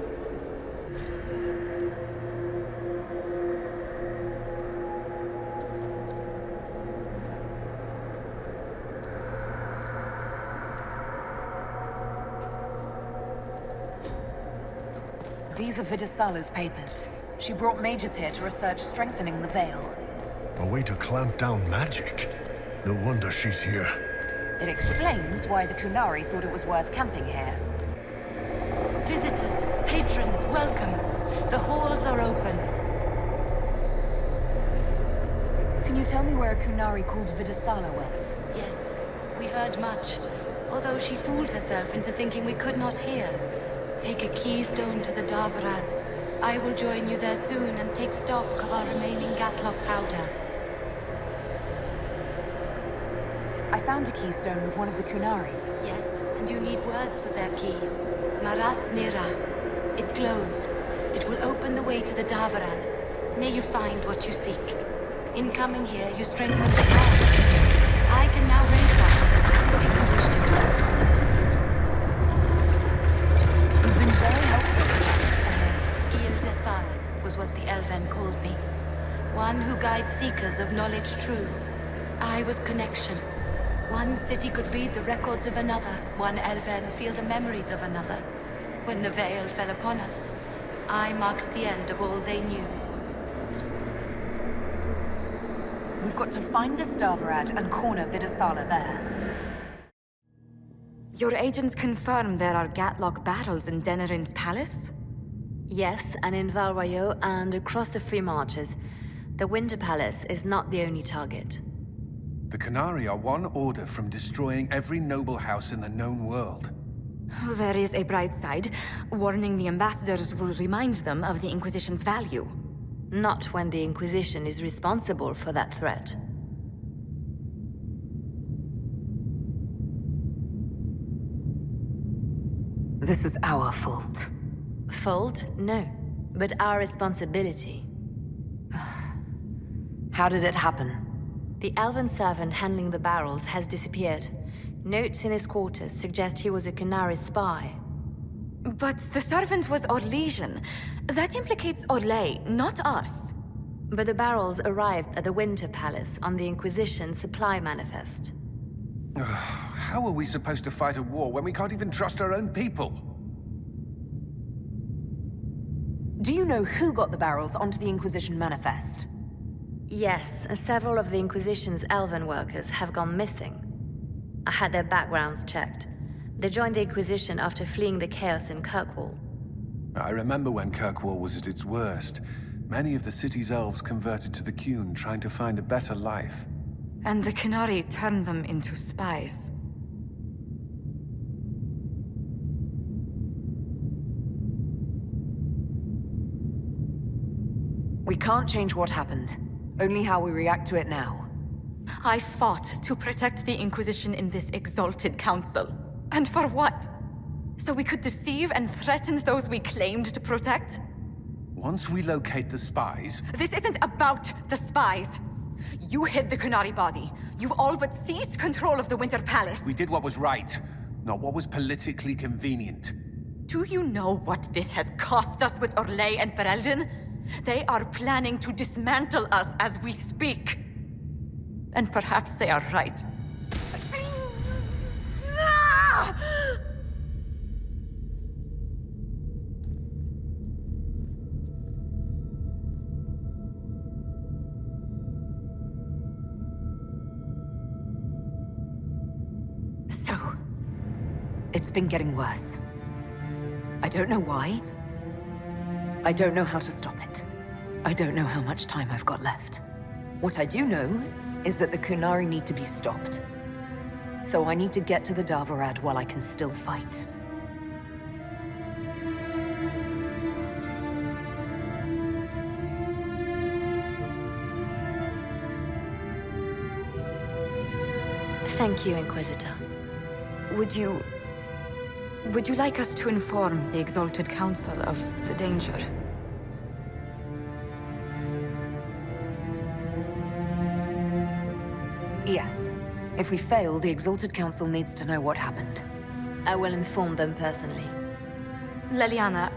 C: These are Vidisala's papers. She brought mages here to research strengthening the Veil.
H: A way to clamp down magic. No wonder she's here.
C: It explains why the Qunari thought it was worth camping here.
A: Visitors, patrons, welcome. The halls are open.
C: Can you tell me where a Qunari called Vidisala went?
A: Yes, we heard much, although she fooled herself into thinking we could not hear. Take a keystone to the Darvarad. I will join you there soon and take stock of our remaining Gatlock powder.
C: I found a keystone with one of the Qunari.
A: Yes, and you need words for their key. Maras Nira. It glows. It will open the way to the Darvarad. May you find what you seek. In coming here, you strengthen the bonds. I can now raise one, if you wish to go.
C: You've been very helpful.
A: Gildethan was what the Elven called me. One who guides seekers of knowledge true. I was connection. One city could read the records of another, one Elven feel the memories of another. When the veil fell upon us, I marked the end of all they knew.
C: We've got to find the Darvarad and corner Vidisala there.
A: Your agents confirm there are Gatlock battles in Denerim's palace?
F: Yes, and in Val Royeaux and across the Free Marches. The Winter Palace is not the only target.
K: The Qunari are one order from destroying every noble house in the known world.
A: There is a bright side. Warning the ambassadors will remind them of the Inquisition's value.
F: Not when the Inquisition is responsible for that threat.
C: This is our fault.
F: Fault? No. But our responsibility.
C: How did it happen?
F: The elven servant handling the barrels has disappeared. Notes in his quarters suggest he was a Qunari spy.
A: But the servant was Orlesian. That implicates Orlais, not us.
F: But the barrels arrived at the Winter Palace on the Inquisition supply manifest.
K: How are we supposed to fight a war when we can't even trust our own people?
C: Do you know who got the barrels onto the Inquisition manifest?
F: Yes, several of the Inquisition's elven workers have gone missing. I had their backgrounds checked. They joined the Inquisition after fleeing the chaos in Kirkwall.
K: I remember when Kirkwall was at its worst. Many of the city's elves converted to the Qun, trying to find a better life.
A: And the Qunari turned them into spies.
C: We can't change what happened. Only how we react to it now.
A: I fought to protect the Inquisition in this exalted council. And for what? So we could deceive and threaten those we claimed to protect?
K: Once we locate the spies...
A: This isn't about the spies. You hid the Qunari body. You've all but seized control of the Winter Palace.
K: We did what was right, not what was politically convenient.
A: Do you know what this has cost us with Orlais and Ferelden? They are planning to dismantle us as we speak. And perhaps they are right.
C: It's been getting worse. I don't know why. I don't know how to stop it. I don't know how much time I've got left. What I do know is that the Kunari need to be stopped. So I need to get to the Davarad while I can still fight.
F: Thank you, Inquisitor.
A: Would you like us to inform the Exalted Council of the danger?
C: Yes. If we fail, the Exalted Council needs to know what happened.
F: I will inform them personally.
A: Leliana,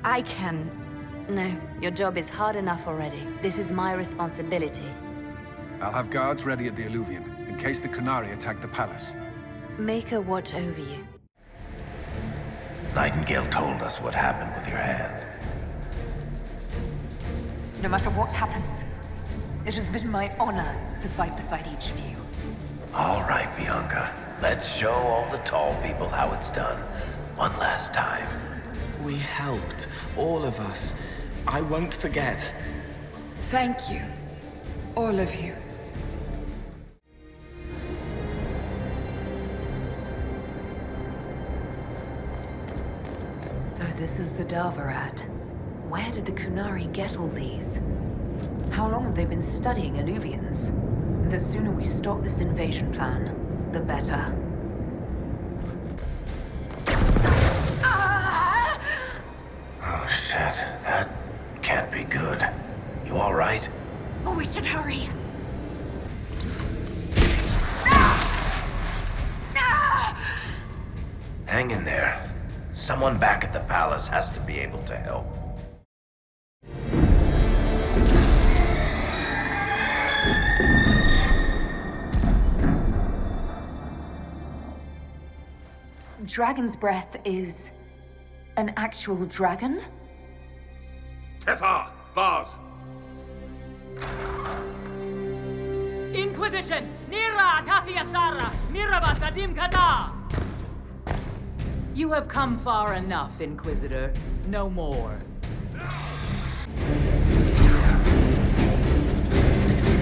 A: I can...
F: No, your job is hard enough already. This is my responsibility.
K: I'll have guards ready at the Alluvion, in case the Kunari attack the palace.
F: Make a watch over you.
N: Nightingale told us what happened with your hand.
C: No matter what happens, it has been my honor to fight beside each of you.
N: All right, Bianca. Let's show all the tall people how it's done. One last time.
V: We helped. All of us. I won't forget.
B: Thank you. All of you.
C: So this is the Davarad. Where did the Kunari get all these? How long have they been studying Alluvians? The sooner we stop this invasion plan, the better.
N: Oh shit, that can't be good. You all right?
C: Oh, we should hurry.
N: Hang in there. Someone back at the palace has to be able to help.
C: Dragon's breath is... an actual dragon?
T: Tethar! Bars!
D: Inquisition! Nira Tasiasara! Miraba Sadim Kata! You have come far enough, Inquisitor. No more.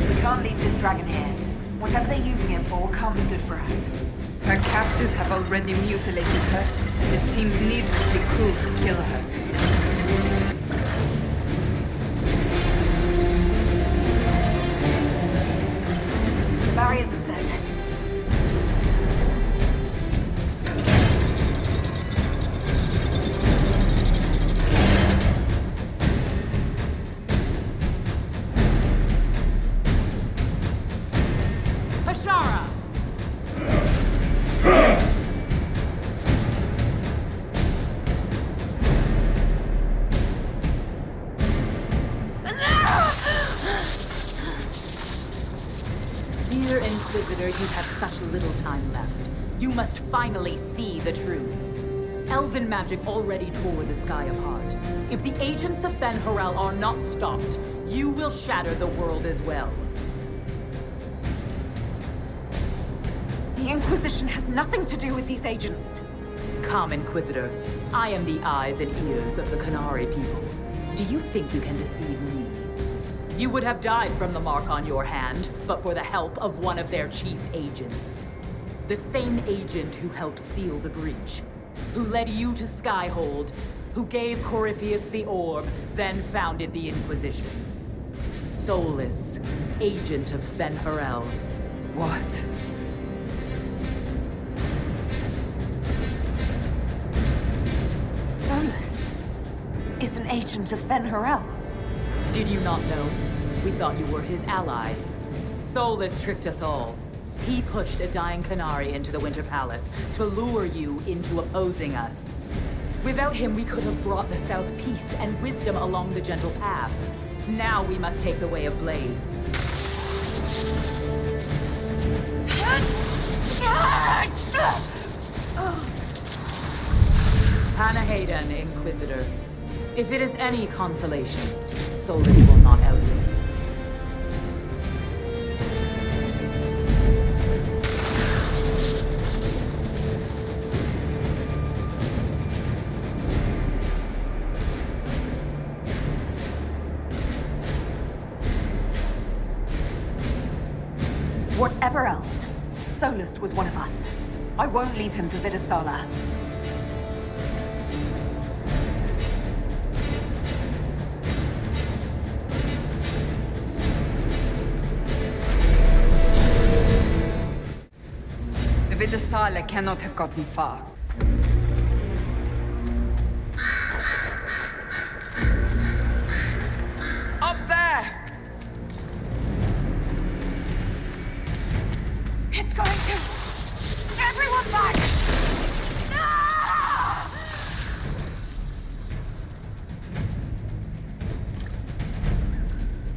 C: We can't leave this dragon here. Whatever they're using it for can't be good for us.
B: Her captors have already mutilated her. It seems needlessly cruel to kill her.
C: The barriers are set.
D: Hashara! Dear Inquisitor, you have such little time left. You must finally see the truth. Elven magic already tore the sky apart. If the agents of Fen Harel are not stopped, you will shatter the world as well.
C: The Inquisition has nothing to do with these agents.
D: Come, Inquisitor. I am the eyes and ears of the Kunari people. Do you think you can deceive me? You would have died from the mark on your hand, but for the help of one of their chief agents. The same agent who helped seal the breach, who led you to Skyhold, who gave Corypheus the orb, then founded the Inquisition. Solas, agent of Fen Harel.
B: What?
C: Solas is an agent of Fen Harel.
D: Did you not know? We thought you were his ally. Solas tricked us all. He pushed a dying Kunari into the Winter Palace to lure you into opposing us. Without him, we could have brought the South peace and wisdom along the gentle path. Now we must take the way of blades. Panahedon, Inquisitor. If it is any consolation, Solas will not outlive you.
C: Whatever else, Solas was one of us. I won't leave him for Vidasala.
B: The Vidasala cannot have gotten far.
I: Up there!
C: It's going to... Everyone back!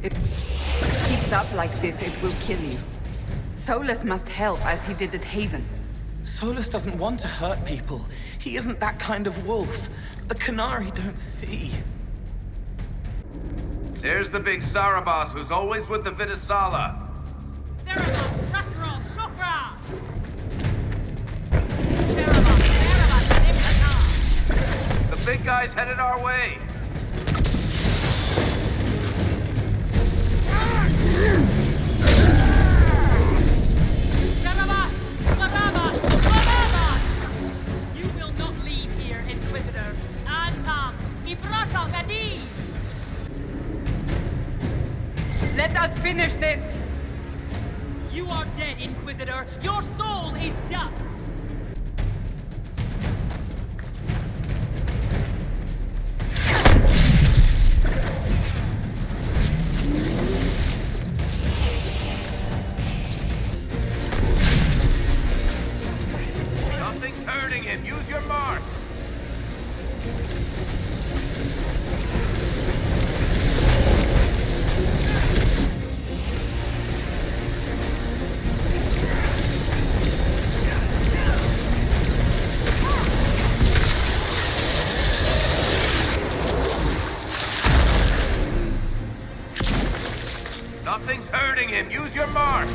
B: If it keeps up like this, it will kill you. Solas must help as he did at Haven.
V: Solas doesn't want to hurt people. He isn't that kind of wolf. The Canary don't see.
N: There's the big Sarabas who's always with the Vidasala. The big guy's headed our way.
D: You will not leave here, Inquisitor. Antam, Ibrashal Gadi!
B: Let us finish this!
D: You are dead, Inquisitor. Your soul is dust.
N: Something's hurting him. Use your mark. Nothing's hurting him. Use your mark.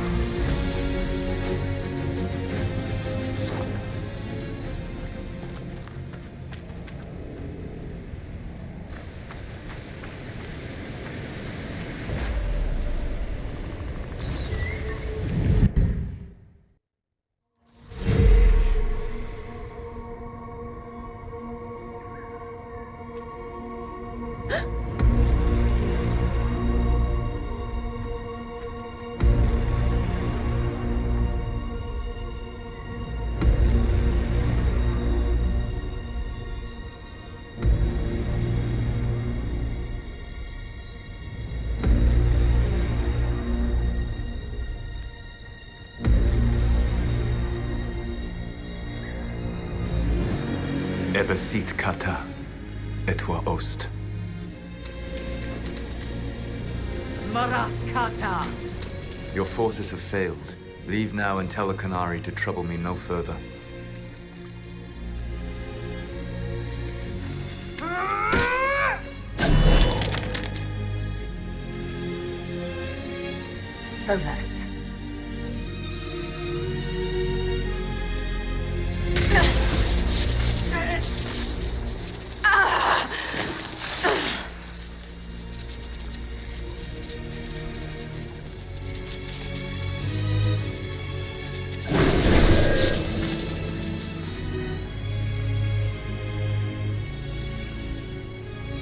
M: Ebesit kata, etwa ost.
D: Maraskata!
M: Your forces have failed. Leave now and tell the Canary to trouble me no further.
C: Solas.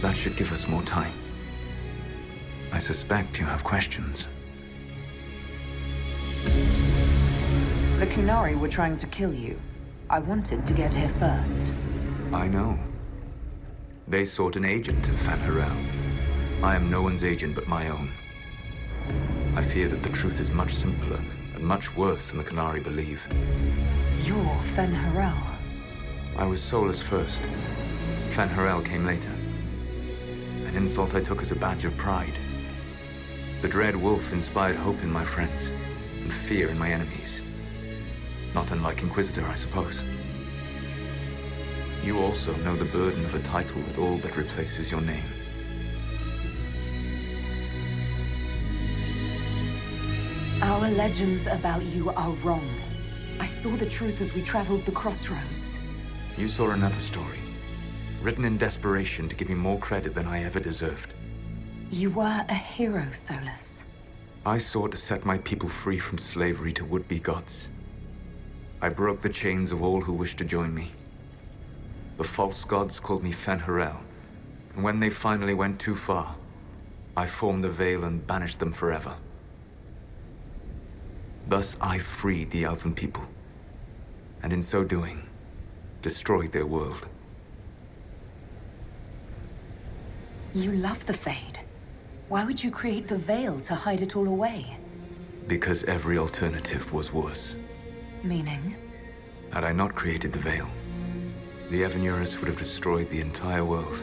M: That should give us more time. I suspect you have questions.
C: The Kunari were trying to kill you. I wanted to get here first.
M: I know. They sought an agent of Fan Harel. I am no one's agent but my own. I fear that the truth is much simpler and much worse than the Canary believe.
C: You're Fen Harel.
M: I was Solas first. Fan Harel came later. An insult I took as a badge of pride. The Dread Wolf inspired hope in my friends, and fear in my enemies. Not unlike Inquisitor, I suppose. You also know the burden of a title that all but replaces your name.
C: Our legends about you are wrong. I saw the truth as we traveled the crossroads.
M: You saw another story, written in desperation to give me more credit than I ever deserved.
C: You were a hero, Solas.
M: I sought to set my people free from slavery to would-be gods. I broke the chains of all who wished to join me. The false gods called me Fen'Harel, and when they finally went too far, I formed the Veil and banished them forever. Thus I freed the Elven people, and in so doing, destroyed their world.
C: You love the Fade. Why would you create the Veil to hide it all away?
M: Because every alternative was worse.
C: Meaning?
M: Had I not created the Veil, the Evanurus would have destroyed the entire world.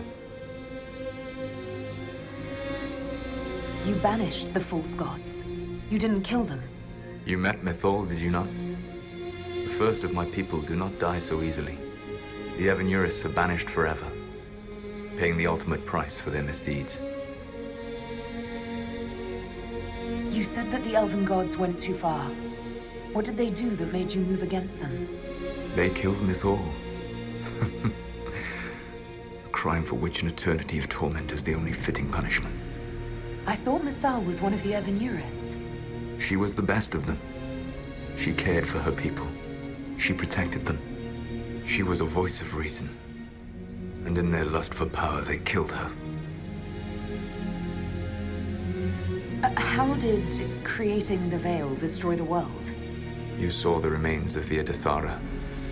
C: You banished the false gods. You didn't kill them.
M: You met Mythal, did you not? The first of my people do not die so easily. The Evanurus are banished forever, paying the ultimate price for their misdeeds.
C: You said that the Elven gods went too far. What did they do that made you move against them?
M: They killed Mythal. A crime for which an eternity of torment is the only fitting punishment.
C: I thought Mythal was one of the Evanurus.
M: She was the best of them. She cared for her people. She protected them. She was a voice of reason. And in their lust for power, they killed her.
C: How did creating the Veil destroy the world?
M: You saw the remains of Via Dethara.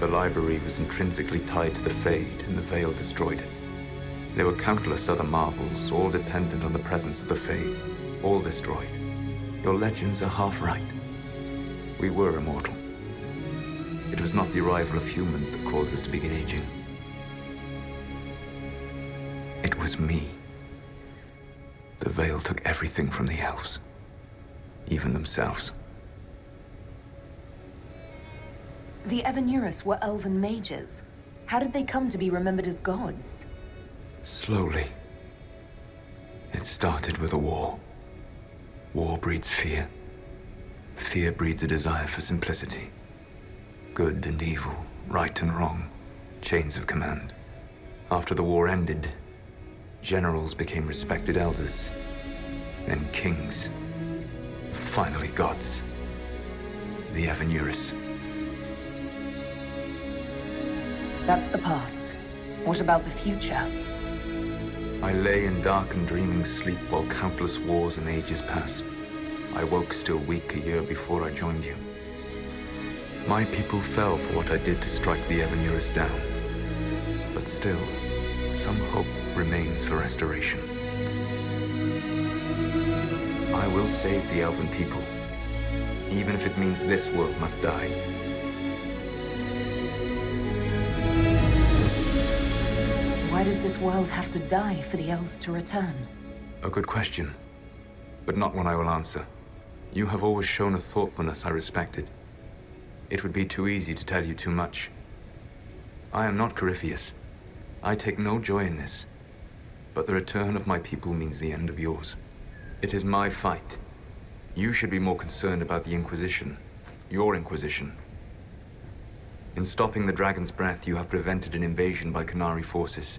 M: The library was intrinsically tied to the Fade, and the Veil destroyed it. There were countless other marvels, all dependent on the presence of the Fade, all destroyed. Your legends are half right. We were immortal. It was not the arrival of humans that caused us to begin aging. It was me. The Veil took everything from the elves, even themselves.
C: The Evanurus were elven mages. How did they come to be remembered as gods?
M: Slowly. It started with a war. War breeds fear. Fear breeds a desire for simplicity. Good and evil, right and wrong, chains of command. After the war ended, generals became respected elders, then kings, finally gods. The Evanurus.
C: That's the past. What about the future?
M: I lay in dark and dreaming sleep while countless wars and ages passed. I woke still weak a year before I joined you. My people fell for what I did to strike the Evanurus down. But still, some hope remains for restoration. I will save the Elven people, even if it means this world must die.
C: Why does this world have to die for the elves to return?
M: A good question, but not one I will answer. You have always shown a thoughtfulness I respected. It would be too easy to tell you too much. I am not Corypheus. I take no joy in this, but the return of my people means the end of yours. It is my fight. You should be more concerned about the Inquisition, your Inquisition. In stopping the Dragon's Breath, you have prevented an invasion by Qunari forces.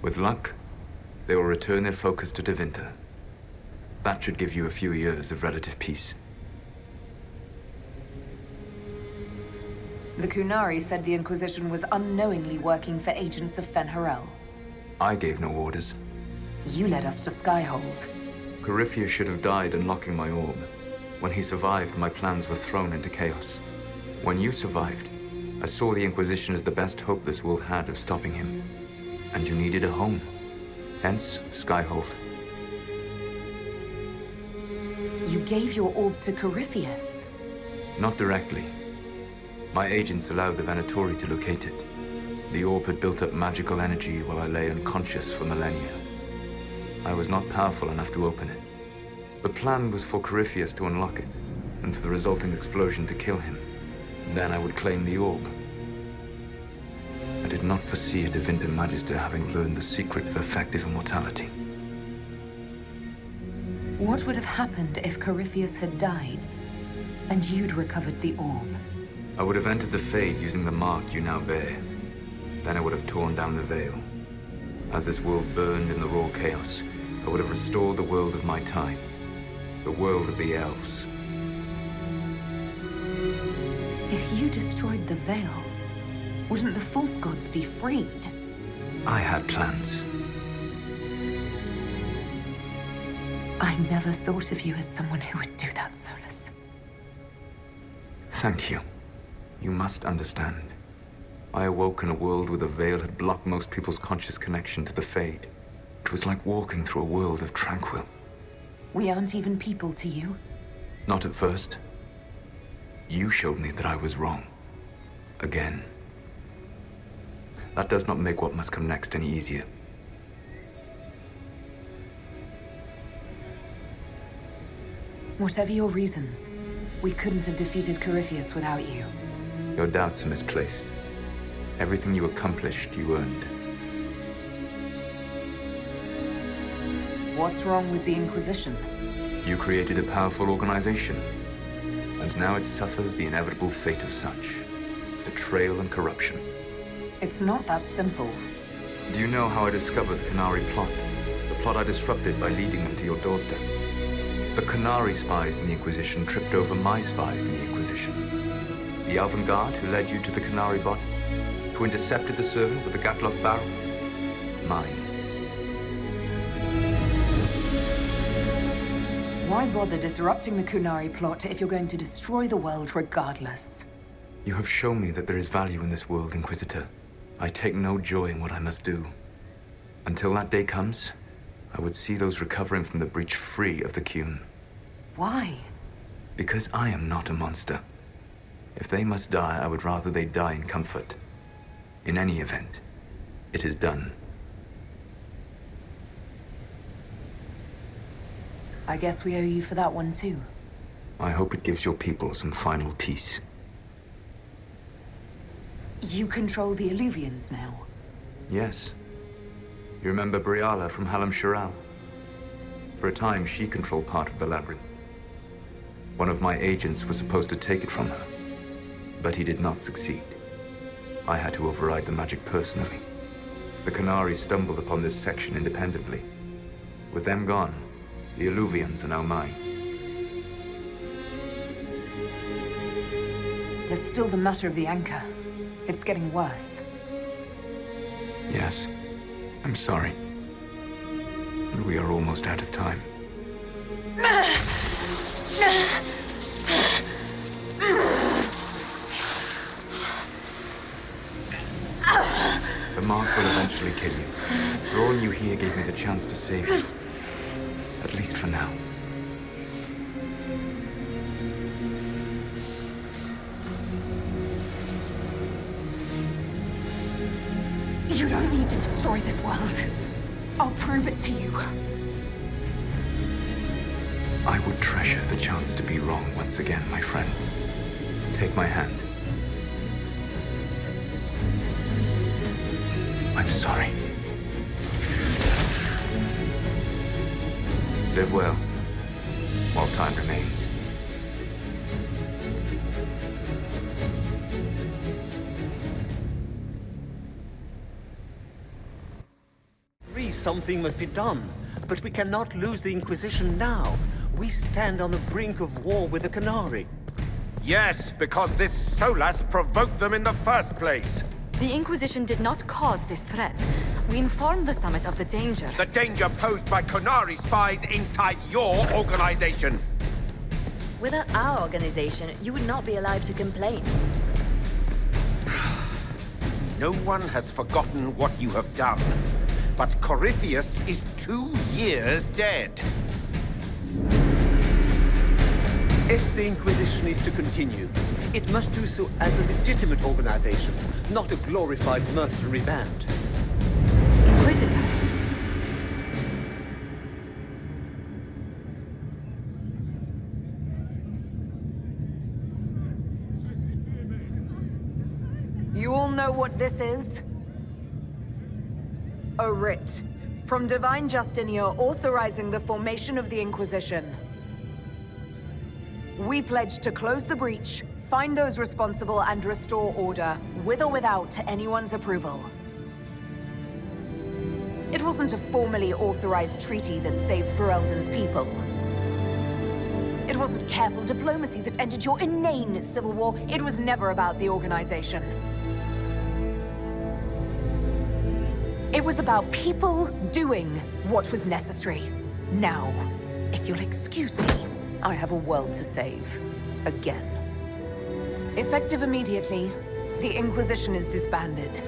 M: With luck, they will return their focus to Tevinter. That should give you a few years of relative peace.
C: The Qunari said the Inquisition was unknowingly working for agents of Fen'Harel.
M: I gave no orders.
C: You led us to Skyhold.
M: Corypheus should have died unlocking my orb. When he survived, my plans were thrown into chaos. When you survived, I saw the Inquisition as the best hope this world had of stopping him. And you needed a home. Hence, Skyhold.
C: You gave your orb to Corypheus?
M: Not directly. My agents allowed the Venatori to locate it. The orb had built up magical energy while I lay unconscious for millennia. I was not powerful enough to open it. The plan was for Corypheus to unlock it, and for the resulting explosion to kill him. Then I would claim the orb. I did not foresee a Tevinter Magister having learned the secret of effective immortality.
C: What would have happened if Corypheus had died, and you'd recovered the orb?
M: I would have entered the Fade using the mark you now bear. Then I would have torn down the veil. As this world burned in the raw chaos, I would have restored the world of my time. The world of the elves.
C: If you destroyed the Veil, wouldn't the false gods be freed?
M: I had plans.
C: I never thought of you as someone who would do that, Solas.
M: Thank you. You must understand. I awoke in a world where the Veil had blocked most people's conscious connection to the Fade. It was like walking through a world of tranquil.
C: We aren't even people to you.
M: Not at first. You showed me that I was wrong. Again. That does not make what must come next any easier.
C: Whatever your reasons, we couldn't have defeated Corypheus without you.
M: Your doubts are misplaced. Everything you accomplished, you earned.
C: What's wrong with the Inquisition?
M: You created a powerful organization, and now it suffers the inevitable fate of such. Betrayal and corruption.
C: It's not that simple.
M: Do you know how I discovered the Canary plot? The plot I disrupted by leading them to your doorstep. The Canary spies in the Inquisition tripped over my spies in the Inquisition. The Elven Guard who led you to the Canary bot, who intercepted the servant with the Gatlock barrel. Mine.
C: Why bother disrupting the Kunari plot if you're going to destroy the world regardless?
M: You have shown me that there is value in this world, Inquisitor. I take no joy in what I must do. Until that day comes, I would see those recovering from the breach free of the Qun.
C: Why?
M: Because I am not a monster. If they must die, I would rather they die in comfort. In any event, it is done.
C: I guess we owe you for that one too.
M: I hope it gives your people some final peace.
C: You control the Illuvians now?
M: Yes. You remember Briala from Hallam Shiral? For a time, she controlled part of the labyrinth. One of my agents was supposed to take it from her, but he did not succeed. I had to override the magic personally. The Canaries stumbled upon this section independently. With them gone, the Illuvians are now mine.
C: There's still the matter of the anchor. It's getting worse.
M: Yes, I'm sorry. And we are almost out of time. The mark will eventually kill you. Drawing you here gave me the chance to save you. At least for now.
C: You don't need to destroy this world. I'll prove it to you.
M: I would treasure the chance to be wrong once again, my friend. Take my hand. I'm sorry. Live well, while time remains.
P: Something must be done, but we cannot lose the Inquisition now. We stand on the brink of war with the Canary.
O: Yes, because this Solas provoked them in the first place.
A: The Inquisition did not cause this threat. We informed the Summit of the danger.
O: The danger posed by Canary spies inside your organization.
F: Without our organization, you would not be alive to complain.
O: No one has forgotten what you have done. But Corypheus is 2 years dead.
P: If the Inquisition is to continue, it must do so as a legitimate organization, not a glorified mercenary band.
A: Inquisitor.
C: You all know what this is? A writ from Divine Justinia authorizing the formation of the Inquisition. We pledge to close the breach, find those responsible, and restore order, with or without anyone's approval. It wasn't a formally authorized treaty that saved Ferelden's people. It wasn't careful diplomacy that ended your inane civil war. It was never about the organization. It was about people doing what was necessary. Now, if you'll excuse me, I have a world to save. Again. Effective immediately, the Inquisition is disbanded.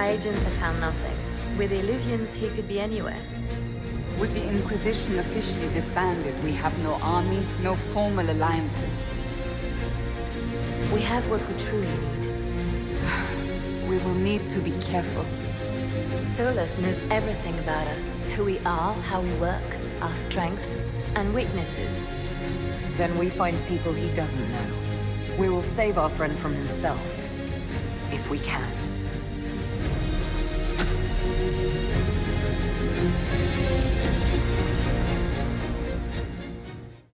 F: My agents have found nothing. With the Illuvians, he could be anywhere.
B: With the Inquisition officially disbanded, we have no army, no formal alliances.
F: We have what we truly need.
B: We will need to be careful.
F: Solas knows everything about us. Who we are, how we work, our strengths and weaknesses.
C: Then we find people he doesn't know. We will save our friend from himself. If we can.